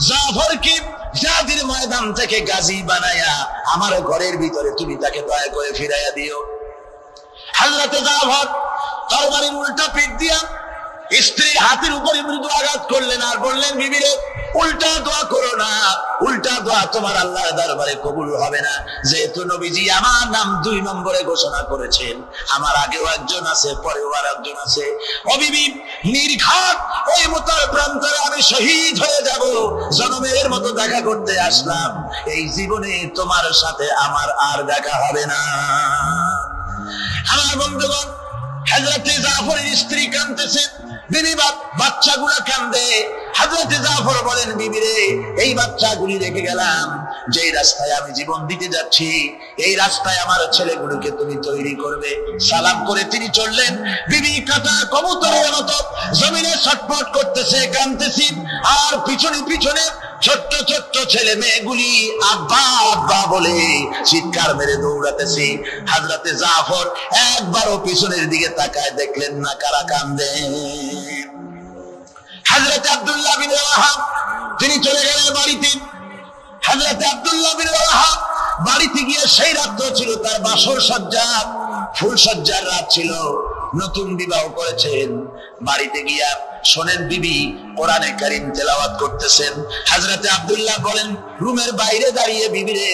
জাফরকে জিহাদের ময়দান থেকে গাজী বানায়া আমার ঘরের ভিতরে তুমি তাকে দয়া করে ফিরাইয়া দিও। হযরতে জাফর তরবারির উল্টা পিঠ দিয়া স্ত্রী হাতের উপরে মৃদু আঘাত করলেন আর বললেন, বিবি রে, উল্টা দোয়া করো না, উল্টা দোয়া তোমার আল্লাহর দরবারে কবুল হবে না। যেহেতু নবীজি আমার নাম 2 নম্বরে ঘোষণা করেছেন, আমার আগেও একজন আছে, পরেও আর একজন আছে। ও বিবি, নির্ঘাত ওই মুতার প্রান্তরে আমি শহীদ হয়ে যাব, জনমের মতো দেখা করতে আসলাম, এই জীবনে তোমার সাথে আমার আর দেখা হবে না। আমার বন্ধুগণ, হযরতে জাফরের স্ত্রী কাঁদতেছে, বিবি বাচ্চাগুলা কান্দে। হযরতে জাফর বলেন, বিবি রে, এই বাচ্চাগুলি রেখে গেলাম, যে রাস্তায় আমি জীবন দিতে যাচ্ছি এই রাস্তায় আমার ছেলেগুলোকে তুমি তৈরি করবে। সালাম করে তিনি চললেন। বিবি কাটা কবুতরের মতো জমিনে ছটফট করতেছে, কাঁদতেছি, আর পিছনে পিছনে ছোট্ট ছোট্ট ছেলে মেয়েগুলি আব্বা আব্বা বলে চিৎকার মেরে দৌড়াতেছি। হযরতে জাফর একবারও পিছনের দিকে তাকায় দেখলেন না কারা কান্দে। হযরতে আব্দুল্লাহ বিন রাওয়াহা তিনি চলে গেলেন বাড়িতে। হযরতে আব্দুল্লাহ বিন রাওয়াহা বাড়িতে গিয়ে সেই রাত ছিল তার বাসর সজ্জা, ফুল সজ্জার রাত ছিল, নতুন বিবাহ করেছেন। বাড়িতে গিয়া শোনেন বিবি কোরআনে কারীম তেলাওয়াত করতেছেন। হযরতে আব্দুল্লাহ বলেন, রুমের বাইরে দাঁড়িয়ে, বিবি রে,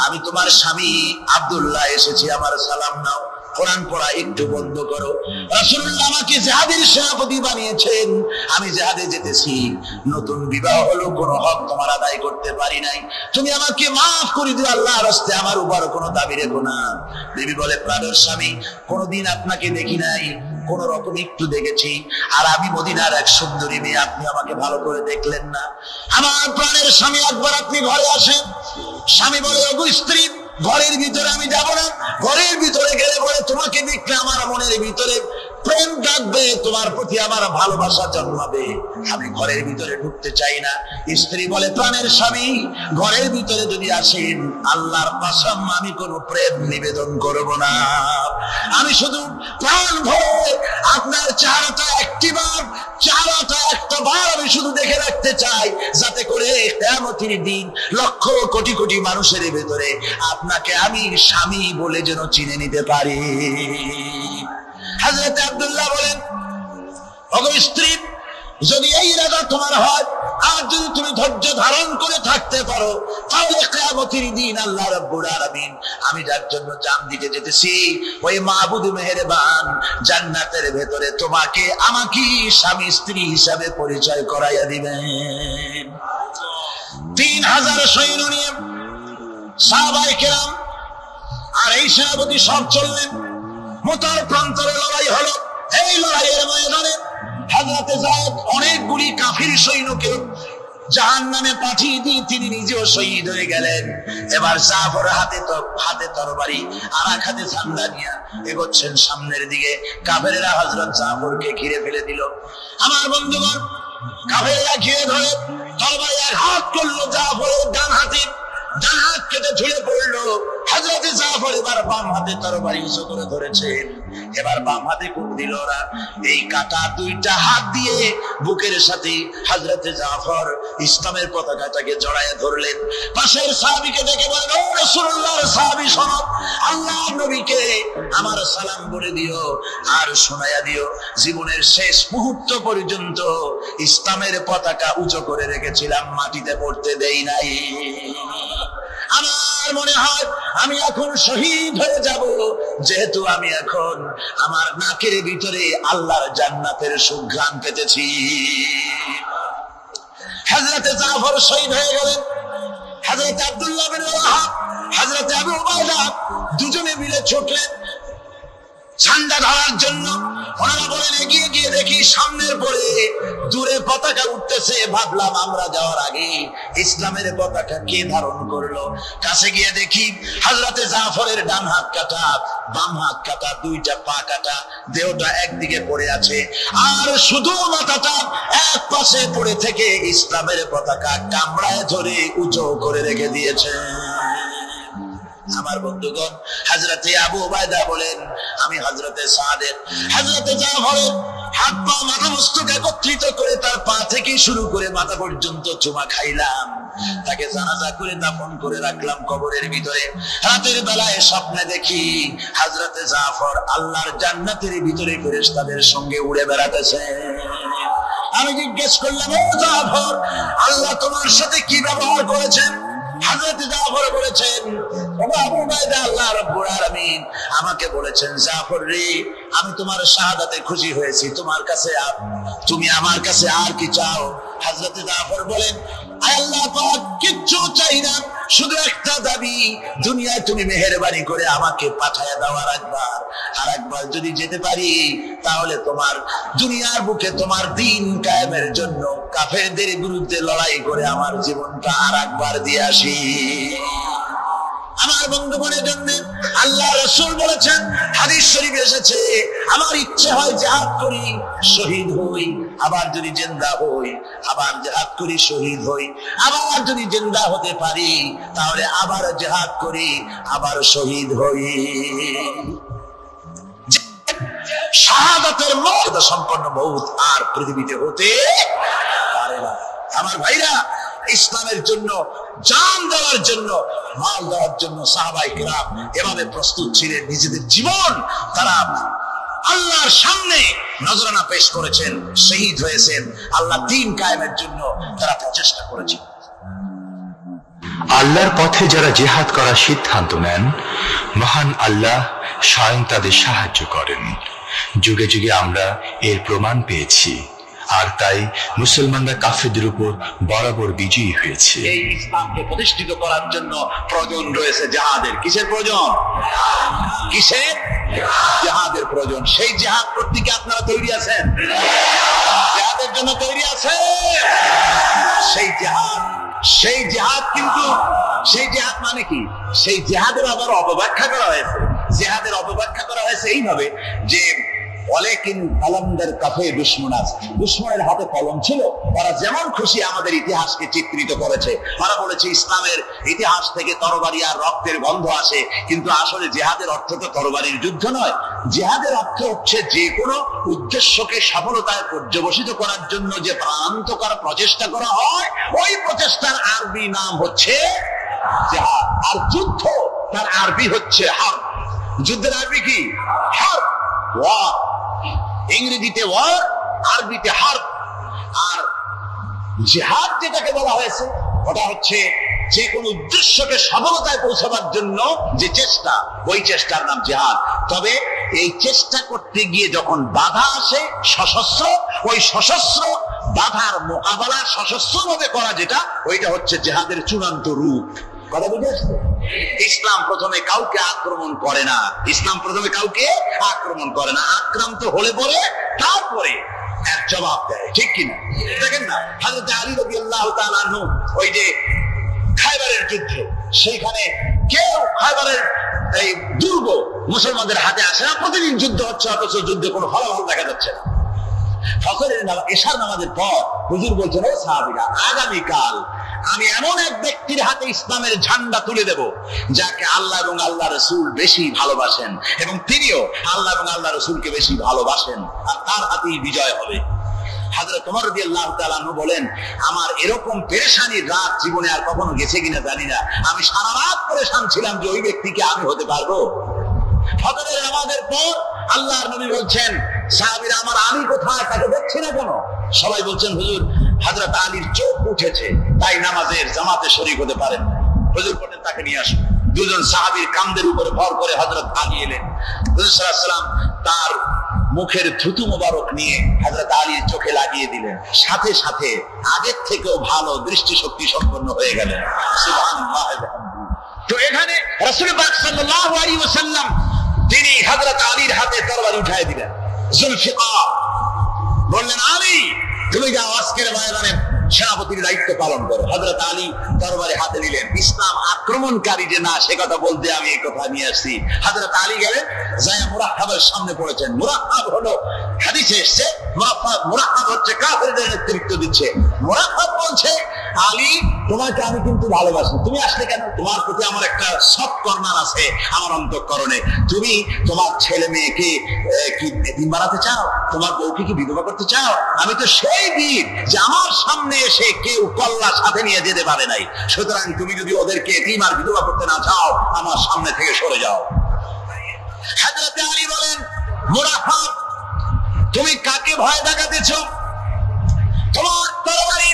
আমি তোমার স্বামী আব্দুল্লাহ এসেছি, আমার সালাম নাও। কোরআন পড়া একটু বন্ধ করো। রাসূলুল্লাহ আমাকে জিহাদের সেনাপতি বানিয়েছেন, আমি জিহাদে যেতেছি, নতুন বিবাহ হলো, কোনো হক তোমার আদায় করতে পারি নাই, তুমি আমাকে মাফ করে দিও, আল্লাহর রাস্তে আমার উপর কোনো দাবি রেখো না। বিবি বলে, প্রাণের স্বামী, কোনোদিন আপনাকে দেখি নাই, কোন রকম একটু দেখেছি, আর আমি মদিনার এক সুন্দরী মেয়ে, আপনি আমাকে ভালো করে দেখলেন না। আমার প্রাণের স্বামী, একবার আপনি ঘরে আসেন। স্বামী বলে, ওগো স্ত্রী, ঘরের ভিতরে আমি যাব না, ঘরের ভিতরে গেলে বলে তোমাকে দেখলে আমার মনের ভিতরে প্রেম ডাকবে, তোমার প্রতি আমার ভালোবাসা জন্মাবে, আমি ঘরের ভিতরে ঢুকতে চাই না। স্ত্রী বলে, প্রাণের স্বামী, ঘরের ভিতরে যদি আসেন, আল্লাহর কসম আমি কোনো প্রেম নিবেদন করব না, আমি শুধু প্রাণ ভরে আপনার চেহারাটা একটা বার আমি শুধু দেখে রাখতে চাই, যাতে করে কিয়ামতের দিন লক্ষ কোটি কোটি মানুষের ভেতরে আপনাকে আমি স্বামী বলে যেন চিনে নিতে পারি। হযরত আব্দুল্লাহ বলেন, ওগো স্ত্রী, যদি এই ইরাদা তোমার হয় আর যদি তুমি ধৈর্য ধারণ করে থাকতে পারো, তাহলে কিয়ামতের দিন আল্লাহ রাব্বুল আলামিন আমি যার জন্য জান দিতে যেতেছি, ওই মাবুদ মেহেরবান জান্নাতের ভেতরে তোমাকে আমাকে স্বামী স্ত্রী হিসাবে পরিচয় করাইয়া দিবেন। 3000 সৈন্য নিয়ে সাহাবায়ে কেরাম আর এই সেনাপতি সব চললেন। মুতার প্রান্তরে লড়াই হলো। এই লড়াইয়ের ময়দানে হযরতে যায়েদ অনেকগুলি কাফির সৈন্যকে জাহান্নামে পাঠিয়ে দিয়ে তিনি নিজেও শহীদ হয়ে গেলেন। এবার জাফর হাতে তরবারি আর এক হাতে ঝান্ডা নিয়ে এগোচ্ছেন সামনের দিকে। কাফেরেরা হযরত জাফরকে ঘিরে ফেলে দিল। আমার বন্ধুগণ, কাফেরেরা ঘিরে ধরে তরবারি আঘাত করলো জাফরের ডান হাতে, ডান হাত কেটে ঝুলে পড়লো। হযরত জাফর আর বাম হাতে তরবারি উঁচু করে ধরেছেন। এবার বাম হাতে কোপ দিল ওরা, এই কাটা দুইটা হাত দিয়ে বুকের সাথে হযরতে জাফর ইসলামের পতাকাটাকে জড়ায় ধরলেন। পাশের সাহাবীকে দেখে বলেন, ও রাসূলুল্লাহর সাহাবী শোনো, আল্লাহর নবীকে আমার সালাম বলে দিও আর শোনায়া দিও, জীবনের শেষ মুহূর্ত পর্যন্ত ইসলামের পতাকা উঁচু করে রেখেছিলাম, মাটিতে পড়তে দেই নাই। আমার মনে হয় আমি এখন শহীদ হয়ে যাব, যেহেতু আমি এখন আমার নাকের ভিতরে আল্লাহর জান্নাতের সুঘ্রাণ পেতেছি। হযরতে জাফর শহীদ হয়ে গেলেন। হযরতে আব্দুল্লাহ বিন রাওয়াহা, হযরতে আবু উবাইদা দুজনে মিলে ছুটলেন ঝান্ডা ধরার জন্য। ওনারা বলেন, এগিয়ে গিয়ে দেখি সামনের পরে দূরে পতাকা উঠতেছে। ভাবলাম আমরা যাওয়ার আগে ইসলামের পতাকা কে ধারণ করলো। কাছে গিয়ে দেখি হযরতে জাফরের ডান হাত কাটা, বাম হাত কাটা, দুইটা পা কাটা, দেহটা একদিকে পড়ে আছে, আর শুধু মাথাটা এক পাশে পড়ে থেকে ইসলামের পতাকা কামড়ায় ধরে উঁচু করে রেখে দিয়েছে। আমার বন্ধুগণ, হযরতে আবু উবাইদা বলেন, আমি হযরতে সাদের, হযরতে জাফরের হাত পা মাথা মস্তক একত্রিত করে তার পা থেকে শুরু করে মাথা পর্যন্ত চুমা খাইলাম। তাকে জানাজা করে দাফন করে রাখলাম কবরের ভিতরে। রাতের বেলায় স্বপ্নে দেখি হযরতে জাফর আল্লাহর জান্নাতের ভিতরে ফেরেশতাদের সঙ্গে উড়ে বেড়াতেছে। আমি জিজ্ঞেস করলাম, ও জাফর, আল্লাহ তোমার সাথে কি ব্যবহার করেছেন? হযরতে জাফর বলেছেন, আবু উবাইদা, আল্লাহ রাব্বুল আলামিন আমাকে বলেছেন, জাফর রে, আমি তোমার শাহাদাতে খুশি হয়েছি, তুমি আমার কাছে আর কি চাও? হযরতে জাফর বলেন, আয় আল্লাহ পাক, কিচ্ছু চাই না, শুধু একটা দাবি, দুনিয়ায় তুমি মেহেরবানি করে আমাকে পাঠায়া দাও আর একবার যদি যেতে পারি, তাহলে তোমার দুনিয়ার বুকে তোমার দ্বীন কায়েমের জন্য কাফেরদের বিরুদ্ধে লড়াই করে আমার জীবনটা আর একবার দিয়ে আসি। আমার বন্ধুগণের জন্য আল্লাহ রাসূল বলেছেন, হাদিস শরীফে এসেছে, আমার ইচ্ছে হয় জিহাদ করি, শহীদ হই, আবার যদি জিন্দা হই, আবার জিহাদ করি, শহীদ হই, আবার যদি জিন্দা হতে পারি তাহলে আবার জিহাদ করি, আবার শহীদ হই। শাহাদাতের মর্যাদা সম্পন্ন মওত আর পৃথিবীতে হতে পারে না। আমার ভাইরা, ইসলামের জন্য জান দেওয়ার জন্য, মাল দেওয়ার জন্য সাহাবায়ে কেরাম এভাবে প্রস্তুত ছিলেন। নিজেদের জীবন তারা আল্লাহর সামনে নজরানা পেশ করেছেন, শহীদ হয়েছেন, আল্লাহ দ্বীন কায়েমের জন্য তারা প্রচেষ্টা করেছেন। আল্লাহর পথে যারা জিহাদ করার সিদ্ধান্ত নেন, মহান আল্লাহ স্বয়ং তাদের সাহায্য করেন। যুগে যুগে আমরা এর প্রমাণ পেয়েছি, আর তাই মুসলমানরা কাফেরদের উপর বরাবর বিজয়ী হয়েছে। এই ইসলামকে প্রতিষ্ঠিত করার জন্য প্রয়োজন রয়েছে জিহাদের। কিসের প্রয়োজন? কিসের? জিহাদের প্রয়োজন। সেই জিহাদ করতে কি আপনারা তৈরি আছেন? জিহাদের জন্য তৈরি আছেন? সেই জিহাদ কিন্তু সেই জিহাদ মানে কি? সেই জিহাদের আবার অপব্যাখ্যা করা হয়েছে। জিহাদের অপব্যাখ্যা করা হয়েছে এইভাবে যে, ওয়ালাকিন কালামদার কাফে দুশমন আছে, দুশমনের হাতে কলম ছিল, তারা যেমন খুশি আমাদের ইতিহাসকে চিত্রিত করেছে। তারা বলেছে ইসলামের ইতিহাস থেকে তরবারি আর রক্তের গন্ধ আসে, কিন্তু আসলে জিহাদের অর্থ তো তরবারির যুদ্ধ নয়। জিহাদের অর্থ হচ্ছে যে কোনো উদ্দেশ্যকে সফলতায় পর্যবসিত করার জন্য যে প্রাণান্তকর প্রচেষ্টা করা হয়, ওই প্রচেষ্টার আরবি নাম হচ্ছে জিহাদ। আর যুদ্ধ তার আরবি হচ্ছে হার্ব। যুদ্ধের আরবি কি? হার্ব, ওয়ার। ইংরেজিতে ওয়ার, আরবিতে হার্ব। আর জিহাদ যেটাকে বলা হয়েছে, ওটা হচ্ছে যে কোন উদ্দেশ্যকে সফলতায় পৌঁছাবার জন্য যে চেষ্টা, ওই চেষ্টার নাম জিহাদ। তবে এই চেষ্টা করতে গিয়ে যখন বাধা আসে সশস্ত্র, ওই সশস্ত্র বাধার মোকাবেলা সশস্ত্রভাবে করা যেটা, ওইটা হচ্ছে জিহাদের চূড়ান্ত রূপ। কথা বুঝে আসছে? ইসলাম প্রথমে কাউকে আক্রমণ করে না। ইসলাম প্রথমে কাউকে আক্রমণ করে না, আক্রান্ত হলে পরে তারপরে জবাব দেয়। ঠিক কিনা? দেখেন না, হযরত আলী রাদিয়াল্লাহু তাআলা আনহু ওই যে খায়বারের যুদ্ধ, সেইখানে কেউ খায়বারের এই দুর্গ মুসলমানদের হাতে আসে না। প্রতিদিন যুদ্ধ হচ্ছে, অথচ যুদ্ধে কোনো ফলাফল দেখা যাচ্ছে না। ফজরের নামাজ, এশার নামাজের পর হুজুর বলছেন, ও সাহাবীরা, আগামীকাল আমি এমন এক ব্যক্তির হাতে ইসলামের ঝান্ডা তুলে দেব যাকে আল্লাহ এবং আল্লাহ রসুল বেশি ভালোবাসেন এবং তিনিও আল্লাহ এবং আল্লাহ রসুলকে বেশি ভালোবাসেন, আর তার হাতেই বিজয় হবে। হযরত ওমর রাদিয়াল্লাহু তাআলা আনহু বলেন, আমার এরকম পেরেশানির রাত জীবনে আর কখনো গেছে কিনা জানি না। আমি সারা রাত পেরেশান ছিলাম যে ওই ব্যক্তিকে আমি হতে পারবো। ফজরের নামাজের পর আল্লাহর নবী বলছেন, সাহাবীরা আমার আলী কোথায়, তাকে দেখছি না কেন? সবাই বলছেন, হুজুর হযরত আলীর চোখ উঠেছে, তাই নামাজের জামাতে শরীক হতে পারেন। হুজুর বলেন, তাকে নিয়ে আসুন। দুজন সাহাবীর কাঁধের উপরে ভর করে হযরত আলী এলেন। হুজুর সাল্লাল্লাহু আলাইহি ওয়াসাল্লাম তার মুখের থুতু মোবারক নিয়ে হযরত আলীর চোখে লাগিয়ে দিলেন। সাথে সাথে আগের থেকেও ভালো দৃষ্টিশক্তি সম্পন্ন হয়ে গেলেন। সুবহানাল্লাহ। তো এখানে রাসূল পাক সাল্লাল্লাহু আলাইহি ওয়াসাল্লাম তিনি হযরত আলীর হাতে তরবারি উঠায় দিলেন। জুলফিকার বললেন, আলী তুমি যাও আজকের ময়দানে সেনাপতির দায়িত্ব পালন করো। হযরত আলী তরবারি হাতে নিলেন। ইসলাম আক্রমণকারী যে না সে কথা বলতে আমি এই কথা নিয়ে আসছি। হযরত আলী গেলেন, যায় মুরাহহাবের সামনে পড়েছেন। মুরাহহাব হলো হাদিসে এসেছে, মুরাহহাব হচ্ছে কাফেরদের নেতৃত্ব দিচ্ছে। মুরাহহাব বলছে, আলী তোমাকে আমি কিন্তু ভালোবাসি, তুমি আসলে কেন? তোমার প্রতি আমার একটা সৎ কর্নার আছে আমার অন্তঃকরণে। তুমি তোমার ছেলে মেয়েকে কি এতিম বানাতে চাও? তোমার বউকে কি বিধবা করতে চাও? আমি তো সেই বীর যে আমার সামনে এসে কেউ কল্লা সাথে নিয়ে যেতে পারে নাই। সুতরাং তুমি যদি ওদেরকে এতিম আর বিধবা করতে না চাও, আমার সামনে থেকে সরে যাও। হযরত আলী বলেন, মুরাহহাব তুমি কাকে ভয় দেখাতেছ? তোমার তরবারি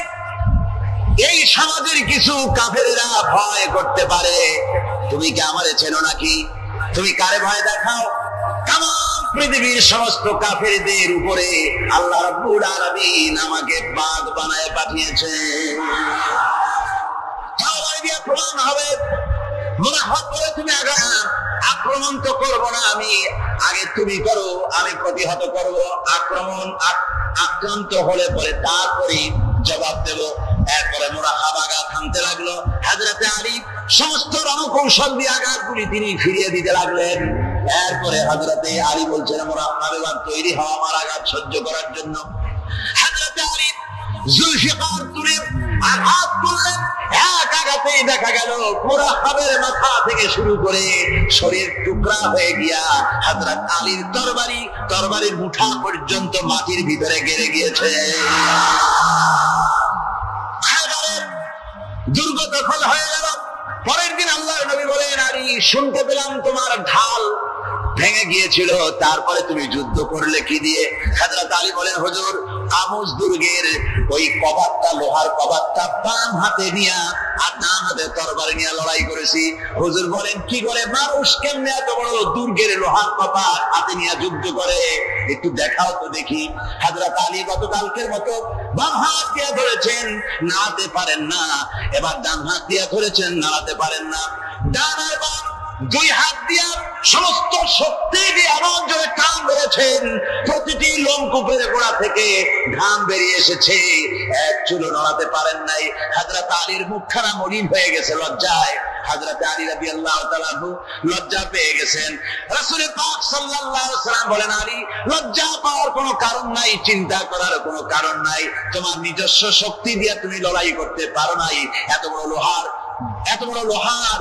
এই সমাজের কিছু কাফেররা ভয় করতে পারে, তুমি কি আমারে চেনো নাকি? তুমি কারে ভয় দেখাও? তামাম পৃথিবীর সমস্ত কাফেরদের উপরে আল্লাহ রাব্বুল আলামিন আমাকে বাগ বানায় পাঠিয়েছেন। তরবারি দিয়ে প্রমাণ হবে। মুরাহহাব বলে, তুমি আক্রমণ তো করবো না আমি, আগে তুমি করো, আমি প্রতিহত করব। আক্রান্ত হলে পরে তারপরে জবাব দেব। এরপরে মুরাহহাব আঘাত হানতে লাগলো। হযরত আলী সমস্ত রণকৌশল দিয়ে আঘাতগুলি তিনি ফিরিয়ে দিতে লাগলেন। এরপরে হযরত আলী বলছেন, মুরাহহাব এবার তৈরি হও আমার আঘাত সহ্য করার জন্য। হযরত আলী জুলফিকার তুলে আঘাত করলেন। এক আঘাতেই দেখা গেল মুরাহহাবের মাথা থেকে শুরু করে শরীর টুকরা হয়ে গিয়া হযরত আলীর তরবারির মুঠা পর্যন্ত মাটির ভিতরে গেড়ে গিয়েছে। দুর্গ দখল হয়ে গেল। পরের দিন আল্লাহর নবী বলেন, আলী শুনতে পেলাম তোমার ঢাল ভেঙে গিয়েছিল, তারপরে তুমি যুদ্ধ করলে কি দিয়ে? হযরত আলী বলেন, হুজুর আমুজ দুর্গের ওই কবাটটা, লোহার কবাটটা বাম হাতে নিয়া আর ডান হাতে তরবারি নিয়ে লড়াই করেছি। হুজুর বলেন, কি করে মানুষ কেমনে এত বড় দুর্গের লোহার কবাট হাতে নিয়ে যুদ্ধ করে? একটু দেখাও তো দেখি। হযরত আলী গতকালকের মতো বাম হাত দিয়ে ধরেছেন, নাড়াতে পারেন না। এবার ডান হাত দিয়ে ধরেছেন, নাড়াতে পারেন না। ডান আর বাম দুই হাত দিয়া সমস্ত শক্তি দিয়ে এমন জোরে টান ধরেছেন, প্রতিটি লোমকূপের গোড়া থেকে ঘাম বেরিয়ে এসেছে, এক চুলও নড়াতে পারেন নাই। হযরত আলীর মুখখানা মলিন হয়ে গেছে লজ্জায়। হযরত আলী রাদিয়াল্লাহু তাআলা লজ্জা পেয়ে গেছেন। রাসূল পাক সাল্লাল্লাহু আলাইহি ওয়াসাল্লাম বলেন, আলী লজ্জা পাওয়ার কোনো কারণ নাই, চিন্তা করার কোনো কারণ নাই। তোমার নিজস্ব শক্তি দিয়ে তুমি লড়াই করতে পারো নাই। এত বড় লোহার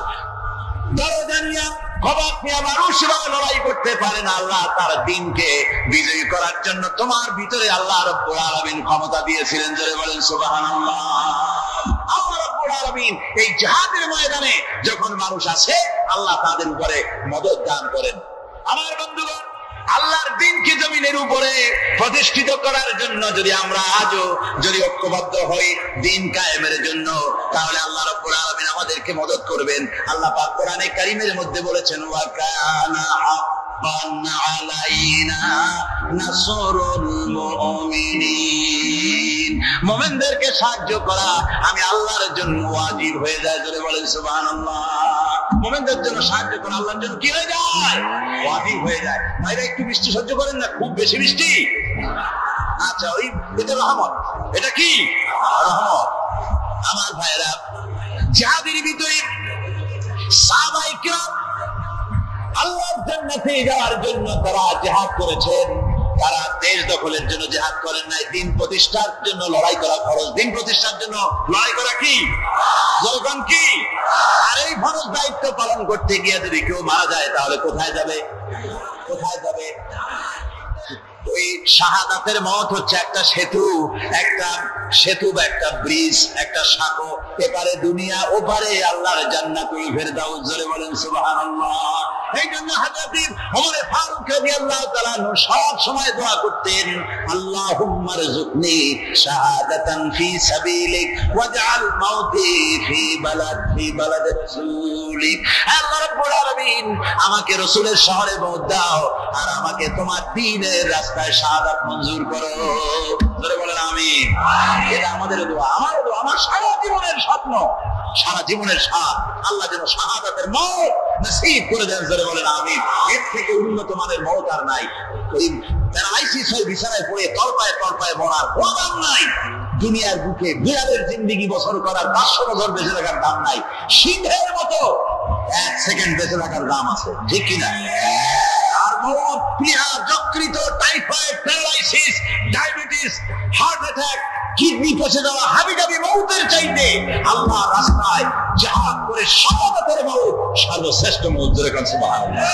দরজা নিয়ে কবাট নিয়ে মানুষরা লড়াই করতে পারে না। আল্লাহ তার দ্বীনকে বিজয়ী করার জন্য তোমার ভিতরে আল্লাহ রাব্বুল আলামিন ক্ষমতা দিয়েছিলেন। জোরে বলেন সুবহানাল্লাহ। আল্লাহ রাব্বুল আলামিন এই জিহাদের ময়দানে যখন মানুষ আসে, আল্লাহ তাদের উপরে মদদ দান করেন। আমার বন্ধুগণ, আল্লাহর দ্বীনকে জমিনের উপরে প্রতিষ্ঠিত করার জন্য যদি আমরা আজও যদি ঐক্যবদ্ধ হই দ্বীন কায়েমের জন্য, তাহলে আল্লাহ রাব্বুল আলামিন আমাদেরকে মদদ করবেন। আল্লাহ পাক কোরআনে কারীমের মধ্যে বলেছেন, ওয়া কানা হাক্কান আলাইনা নাসরুল মুমিনিন। মুমিনদেরকে সাহায্য করা আমি আল্লাহর জন্য ওয়াজিব হয়ে যায়। জোরে বলেন সুবহানাল্লাহ। মুমিনদের জন্য সাহায্য করা আল্লাহর জন্য কি হয়ে যায়? ওয়াজিব হয়ে যায়। ভাইরা একটু বৃষ্টি সহ্য করেন না, খুব বেশি বৃষ্টি। আচ্ছা, ওই এটা রহমত। এটা কি রহমত? আমার ভাইরা, জিহাদের ভিতরে সাহাবায়ে কিরাম আল্লাহর জান্নাতে যাওয়ার জন্য তারা জিহাদ করেছেন। তারা দেশ দখলের জন্য জিহাদ করেন নাই, দিন প্রতিষ্ঠার জন্য লড়াই করা ফরজ। দিন প্রতিষ্ঠার জন্য লড়াই করা কি যখন কি, আর এই ফরজ দায়িত্ব পালন করতে গিয়ে যদি কেউ মারা যায় তাহলে কোথায় যাবে? কোথায় যাবে? ওই শাহাদাতের মত হচ্ছে একটা সেতু, একটা সেতু বা একটা ব্রিজ, একটা সাঁকো, এপারে দুনিয়া ওপারে আল্লাহর জান্নাতুল ফেরদাউস। জোরে বলেন সুবহানাল্লাহ। এই জন্য হযরত ওমর ফারুক রাদিয়াল্লাহু তাআলা সব সময় দোয়া করতেন, আল্লাহুম্মা রযুকনি শাহাদাতান ফি সাবিলিক ওয়াজআল মাউতি ফি বালাদ রাসূলিক। আল্লাহ রাব্বুল আলামিন আমাকে রাসূলের শহরে মওত দাও, আর আমাকে তোমার দ্বীনের রাস্তায় শাহাদাত মঞ্জুর করো। জোরে বলেন আমিন। এটা আমাদের দোয়া, আমার দোয়া, আমার সারা জীবনের স্বপ্ন, সারা জীবনের স্বাদ আল্লাহ যেন শাহাদাতের মওত নসিব করে দেন। জোরে বলেন আমিন। এর থেকে উন্নত মানের মওত আর নাই। ওই প্যারালাইসিস হয়ে বিছানায় পড়ে তলপায়ে তলপায়ে মরার কোনো দাম নাই। দুনিয়ার বুকে বিড়ালের জিন্দেগি বছর করার 500 বছর বেঁচে থাকার দাম নাই। সিংহের মতো 1 সেকেন্ড বেঁচে থাকার দাম আছে, ঠিক কিনা? আর মওত, প্লিহা, যকৃত, typhoid, paralysis, diabetes, heart attack, kidney পচে যাওয়া, হাবিজাবি মওতের চাইতে আল্লাহর রাস্তায় জিহাদ করে শাহাদাতের মওত সর্বশ্রেষ্ঠ মওত। জোরে বলেন সুবহানাল্লাহ।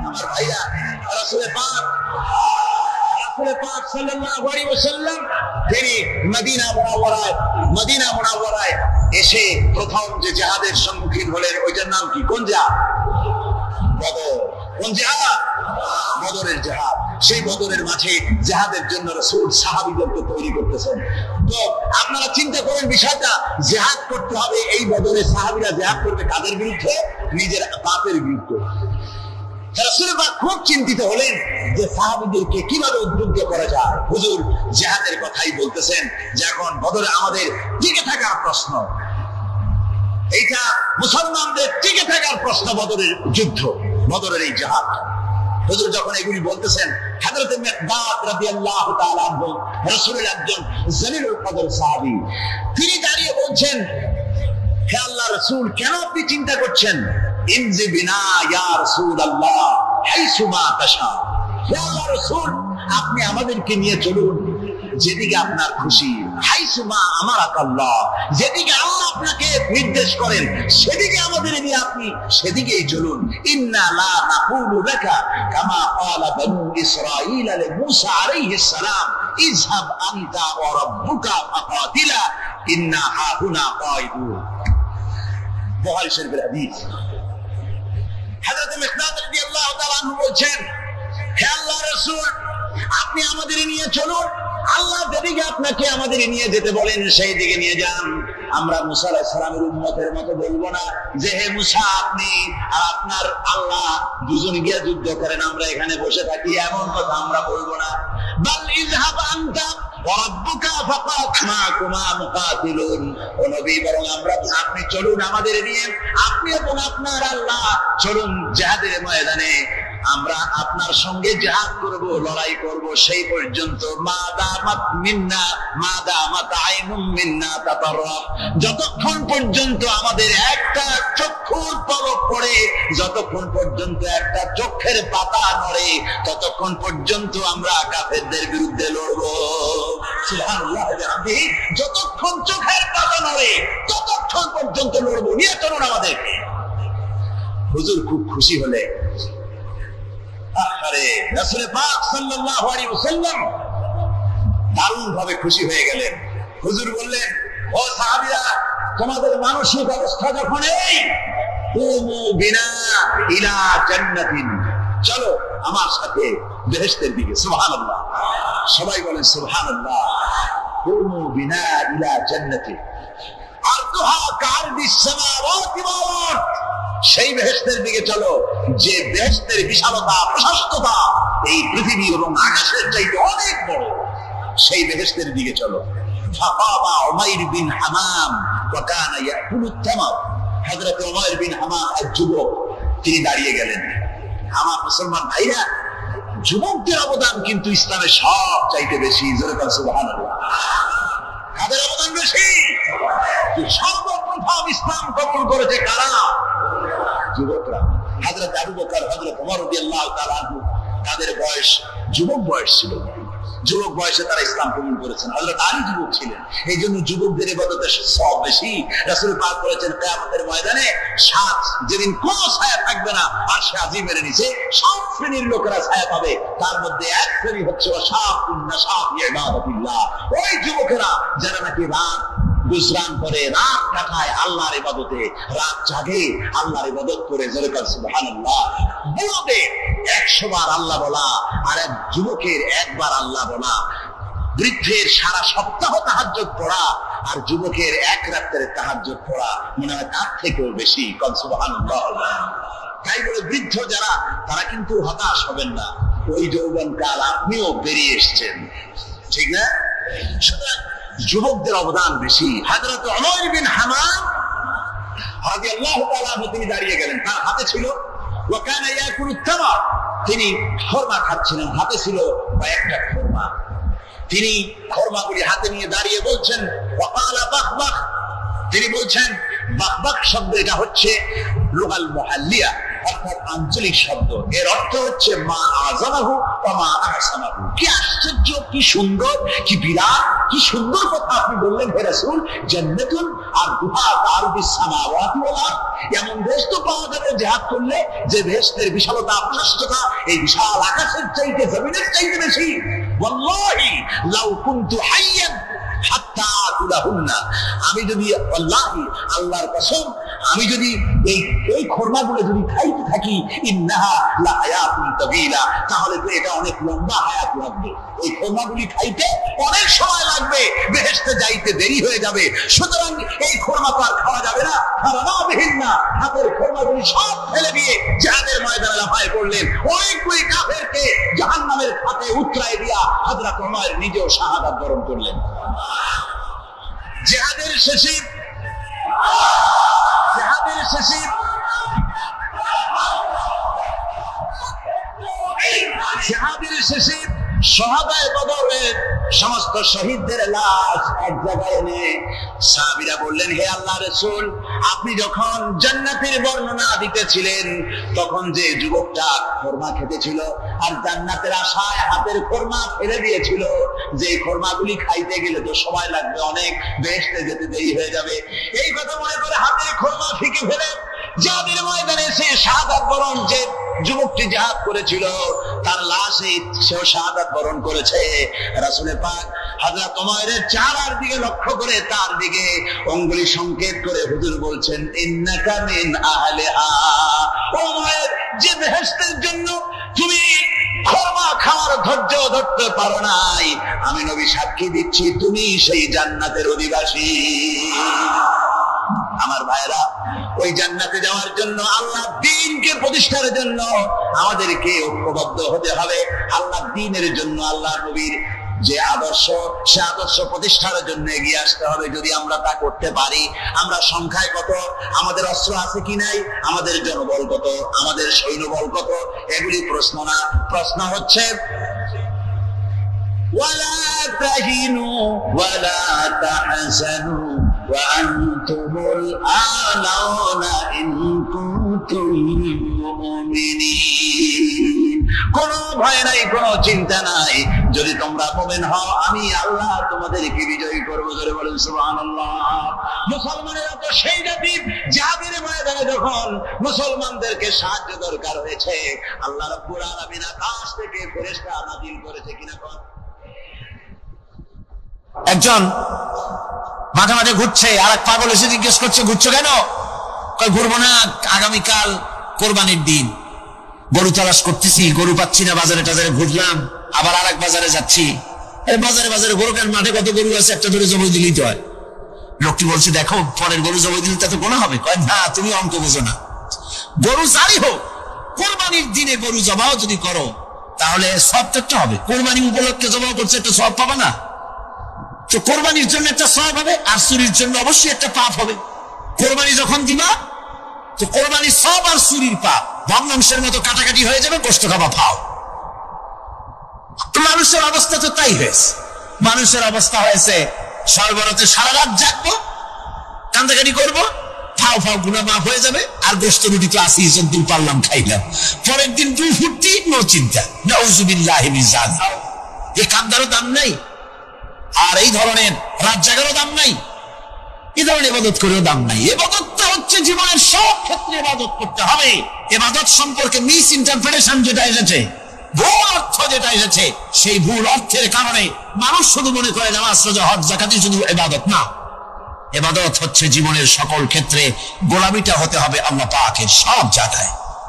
আমার ভাইরা, রাসূল পাক সাল্লাল্লাহু আলাইহি ওয়াসাল্লাম তিনি মদিনা মুনাওয়ারায় এসে প্রথম যে জিহাদের সম্মুখীন হলেন, ওইটার নাম কি? কোন জিহাদ? বদর। কোন জিহাদ? বদরের জিহাদ। সেই বদরের মাঠে জিহাদের জন্য রাসূল সাহাবীদেরকে তৈরি করতেছেন। তো আপনারা চিন্তা করেন বিষয়টা, জিহাদ করতে হবে, এই বদরে সাহাবীরা জিহাদ করবে কাদের বিরুদ্ধে? নিজের বাপের বিরুদ্ধে। রাসূল পাক খুব চিন্তিত হলেন যে সাহাবীদেরকে কিভাবে উদ্বুদ্ধ করা যায়। হুজুর জিহাদের কথাই বলতেছেন যে এখন বদরে আমাদের টিকে থাকার প্রশ্ন, এইটা মুসলমানদের টিকে থাকার প্রশ্ন, বদরের যুদ্ধ, বদরের এই জিহাদ। হুজুর যখন এগুলি বলতেছেন, হযরত মিকদাদ রাদিয়াল্লাহু তাআলা আনহু রাসূলের একজন জলিলুল কদর সাহাবী, তিনি দাঁড়িয়ে বলছেন, হে আল্লাহর রাসূল, কেন আপনি চিন্তা করছেন? ইনজি বিনা ইয়া রাসূলুল্লাহ হাইসু মা তাশা। হে আল্লাহর রাসূল, আপনি আমাদেরকে নিয়ে চলুন যেদিকে আপনার খুশি। হাইসু মা আমারাকাল্লাহ, যেদিকে আল্লাহ আপনাকে নির্দেশ করেন সেদিকে আমাদের নিয়ে আপনি সেদিকেই চলুন। ইন্না লা নাকুলু লাকা কামা ক্বালা বানু ইসরাঈল লি মূসা আলাইহিস সালাম ইযহাব আনতা ওয়া রাব্বুকা ফাকাতিলা ইন্না হাহুনা কায়িদুন। বুখারী শরীফের হাদিস। হযরত মিকদাদ রাদিয়াল্লাহু তাআলা আনহু বলছেন, হে আল্লাহর রাসূল, আপনি আমাদের নিয়ে চলুন, আল্লাহ যেদিকে আপনাকে আমাদের নিয়ে যেতে বলেন সেই দিকে নিয়ে যান। আমরা মুসা আলাইহিস সালামের উম্মতের মতো বলবো না যে হে মুসা আপনি আর আপনার আল্লাহ দুজন গিয়ে যুদ্ধ করেন, আমরা এখানে বসে থাকি, এমন কথা আমরা বলবো না। বাল ইযহাব আনতা ওয়া রাব্বুকা ফাকাত মাকুমা মুকাতিলুন। ও নবী, বরং আপনি চলুন আমাদের নিয়ে, আপনি এবং আপনার আল্লাহ চলুন জিহাদের ময়দানে, আমরা আপনার সঙ্গে জিহাদ করব, লড়াই করব সেই পর্যন্ত। মাদামাত মিন্না মাদামাত আইনুম মিন্না তাতাররাফ, যতক্ষণ পর্যন্ত আমাদের একটা চক্ষুর পলক পড়ে, যতক্ষণ পর্যন্ত একটা চোখের পাতা নড়ে, ততক্ষণ পর্যন্ত আমরা কাফেরদের বিরুদ্ধে লড়ব। সুবহানাল্লাহ। যতক্ষণ চোখের পাতা নড়ে ততক্ষণ পর্যন্ত লড়ব, নিয়ে চলুন আমাদেরকে। হুজুর খুব খুশি হলে রাসূল পাক সাল্লাল্লাহু আলাইহি ওয়াসাল্লাম দারুণ ভাবে খুশি হয়ে গেলেন। হুজুর বললেন, ও সাহাবীরা, তোমাদের মানসিক অবস্থা যখন এই, কুমু বিনা ইলা জান্নাতিন, চলো আমার সাথে বেহেশতের দিকে। সুবহানাল্লাহ। সবাই বলেন সুবহানাল্লাহ। কুমু বিনা ইলা জান্নাতিন আরদুহা কারদিস সামাওয়াতি ওয়াল আরদ, সেই বেহেশতের দিকে চলো যে বেহেশতের বিশালতা, প্রশস্ততা এই পৃথিবী এবং আকাশের চাইতে অনেক বড়। সেই বেহেশতের দিকে চলো। ফাকামা উমাইর বিন হামাম ওয়া কানা ইয়াকুলুত তামার। হযরত উমাইর বিন হামাম এক যুবক, তিনি দাঁড়িয়ে গেলেন। আমার মুসলমান ভাইরা, যুবকদের অবদান কিন্তু ইসলামে সব চাইতে বেশি। জোরে বলেন সুবহানাল্লাহ। কাদের অবদান বেশি? সর্বপ্রথম ইসলাম কবুল করেছে কারা? যুবকরা। হযরত আবু বকর, হযরত ওমর রাদিয়াল্লাহু তাআলা আনহু, তাদের বয়স যুবক বয়স ছিল, যুবক বয়সে তারা ইসলাম কবুল করেছেন। হযরত আলী যুবক ছিলেন, এই জন্য যুবকদের ইবাদতে সওয়াব বেশি। রাসূল পাক বলেছেন কিয়ামতের ময়দানে সাত, যেদিন কোনো ছায়া থাকবে না, আরশে আজিমের নিচে সাত শ্রেণীর লোকেরা ছায়া পাবে। তার মধ্যে এক শ্রেণী হচ্ছে ওয়াশাফুন নাশাফি ইবাদাতিল্লাহ, ওই যুবকেরা যারা নাকি রাত গুজরান করে, রাত কাটায় আল্লাহর ইবাদতে, রাত জাগে আল্লাহর ইবাদত করে। জোরে কার সুবহানাল্লাহ। বুড়োদের 100 বার আল্লাহ বলা আর এক যুবকের একবার আল্লাহ বলা, বৃদ্ধের সারা সপ্তাহ তাহাজ্জুদ পড়া আর যুবকের এক রাতের তাহাজ্জুদ পড়া মনে হয় তার থেকেও বেশি। কার সুবহানাল্লাহ। তাই বলে বৃদ্ধ যারা, তারা কিন্তু হতাশ হবেন না, ওই যৌবনকাল আপনিও বেরিয়ে এসছেন, ঠিক না? সুতরাং যুবকদের অবদান বেশি। হযরত উমর বিন হামাম রাদিয়াল্লাহু তাআলা তিনি দাঁড়িয়ে গেলেন, তার হাতে ছিল ওয়া কানা ইয়াকুলু তামার, তিনি খরমা খাচ্ছিলেন, হাতে ছিল কয়েকটা খরমা। তিনি খরমাগুলি হাতে নিয়ে দাঁড়িয়ে বলছেন ওয়া ক্বালা বাখবাখ, তিনি বলছেন বাখবাখ শব্দ এটা হচ্ছে লুগাল মুহাল্লিয়া, অর্থাৎ আঞ্চলিক শব্দ। এর অর্থ হচ্ছে মা আযামাহু ওয়া মা আহসানাহু। কি আশ্চর্য, কি সুন্দর, কি বিরাট, কি সুন্দর কথা আপনি বললেন হে রাসূল। জান্নাতুন আরদুহা কারদিস সামাওয়াতি ওয়াল আরদ, এমন দেশ তো পাওয়া যাবে জিহাদ করলে যে দেশের বিশালতা প্রশস্ততা এই বিশাল আকাশের চাইতে জমিনের চাইতে বেশি। ওয়াল্লাহি লাউ কুনতু হাইয়ান হাত্তা আকুলাহুন্না, আমি যদি আল্লাহি আল্লাহর কসম, আমি যদি এই খরমাগুলো যদি খাইতে থাকি, ইন্নাহা লাহায়াতুন তাবিলা, তাহলে তো এটা অনেক লম্বা হায়াত লাগবে। এই খরমাগুলি খাইতে অনেক সময় লাগবে, বেহেশতে যাইতে দেরি হয়ে যাবে। সুতরাং এই খরমা তো আর খাওয়া যাবে না, খাওয়াবিহীন না, হাতের খরমাগুলি সব ফেলে দিয়ে জিহাদের ময়দানে লাফায় পড়লেন। অনেকগুলি কাফেরকে জাহান্নামের খাতে উতরায় দিয়া হযরত ওমর নিজেও শাহাদাত বরণ করলেন। জিহাদের শেষে শাহাদায়ে বদরের সমস্ত শহীদদের লাশ এক জায়গায় এনে সাহাবীরা বললেন, হে আল্লাহর রাসূল, আপনি যখন জান্নাতের বর্ণনা দিতেছিলেন তখন যে যুবকটা খরমা খেতেছিল আর জান্নাতের আশায় হাতের খরমা ফেলে দিয়েছিল, যে খরমাগুলি খাইতে গেলে তো সময় লাগবে অনেক, বেহেশতে যেতে দেরি হয়ে যাবে, এই কথা মনে করে হাতের খরমা ফিকে ফেলে জিহাদের ময়দানে এসে শাহাদাত বরণ, যে যুবকটি জিহাদ করেছিল তার লাশে সেও শাহাদাত বরণ করেছে। রাসূল পাক হযরত ওমরের চেহারার দিকে লক্ষ্য করে তার দিকে আঙ্গুলি সংকেত করে হুজুর বলছেন, ইন্নাকা মিন আহলিহা। ওমর, যে বেহেশতের জন্য তুমি খরমা খাওয়ার ধৈর্য ধরতে পারো নাই, আমি নবী সাক্ষী দিচ্ছি তুমি সেই জান্নাতের অধিবাসী। আমার ভাইরা, ওই জান্নাতে যাওয়ার জন্য, আল্লাহ দ্বীনকে প্রতিষ্ঠার জন্য আমাদেরকে ঐক্যবদ্ধ হতে হবে। আল্লাহ দ্বীনের জন্য আল্লাহ নবীর যে আদর্শ, সে আদর্শ প্রতিষ্ঠার জন্য এগিয়ে আসতে হবে। যদি আমরা তা করতে পারি, আমরা সংখ্যায় কত, আমাদের অস্ত্র আছে কি নাই, আমাদের জনবল কত, আমাদের সৈন্যবল কত, এগুলি প্রশ্ন না। প্রশ্ন হচ্ছে ওয়ালা তাহিনু ওয়ালা তাহজানু ওয়া আনতুমুল আ'লাউনা ইন কুনতুম মুমিনিন। কোনো ভয় নাই, কোনো চিন্তা নাই, যদি তোমরা মুমিন হও আমি আল্লাহ তোমাদেরকে বিজয়ী করবো। জোরে বলেন সুবহানাল্লাহ। মুসলমানেরা তো সেই জাতি, জিহাদের ময়দানে যখন মুসলমানদেরকে সাহায্য দরকার হয়েছে, আল্লাহ রাব্বুল আলামিন আকাশ থেকে ফেরেশতা নাযিল করেছে কিনা? একজন মাঝে মাঝে ঘুরছে, আর এক পাগল এসে জিজ্ঞেস করছে, ঘুরছো কেন? ঘুরবো না, আগামীকাল কোরবানির দিন, গরু তালাশ করতেছি, গরু পাচ্ছি না, বাজারে টাজারে ঘুরলাম, আবার আর এক বাজারে যাচ্ছি, বাজারে বাজারে গরু কেন, মাঠে কত গরু আছে, একটা ধরে জবাই দিলেই তো হয়। লোকটি বলছে, দেখো পরের গরু জবাই দিলে তাতে গোনা হবে। কয় না, তুমি অঙ্ক বোঝো না, গরু যাই হোক কোরবানির দিনে গরু জবাও যদি করো তাহলে সব তো একটা হবে। কোরবানি উপলক্ষে জবাও করছে, একটা সব পাবা না? তো কোরবানির জন্য একটা সওয়াব হবে, আর চুরির জন্য অবশ্যই একটা পাপ হবে। কোরবানি যখন দিবা তো কোরবানির সওয়াব আর চুরির পাপ ভগ্নাংশের মতো কাটাকাটি হয়ে যাবে, কষ্ট খাবা ফাও। তো মানুষের অবস্থা তো তাই হয়েছে। মানুষের অবস্থা হয়েছে সর্বরতে সারা রাত জাগবো, কান্দাকাটি করবো, ফাও ফাও গুনাহ মাফ হয়ে যাবে, আর গোশত রুটি তো আসি যদ্দূর পারলাম খাইলাম। পরের দিন দুই ফুর্তি, নো চিন্তা। নাউযুবিল্লাহি মিন যালিক। এই কান্দারও দাম নাই, আর এই ধরনের রাত জাগারও দাম নাই, এই ধরনের ইবাদত করেও দাম নাই। ইবাদতটা হচ্ছে জীবনের সব ক্ষেত্রে ইবাদত করতে হবে। ইবাদত সম্পর্কে মিস ইন্টারপ্রিটেশন যেটা এসেছে, ভুল অর্থ যেটা এসেছে, সেই ভুল অর্থের কারণে মানুষ শুধু মনে করে নামাজ রোজা হজ যাকাতই শুধু ইবাদত না। ইবাদত হচ্ছে জীবনের সকল ক্ষেত্রে গোলামিটা হতে হবে আল্লাহ পাকের সব জায়গায়।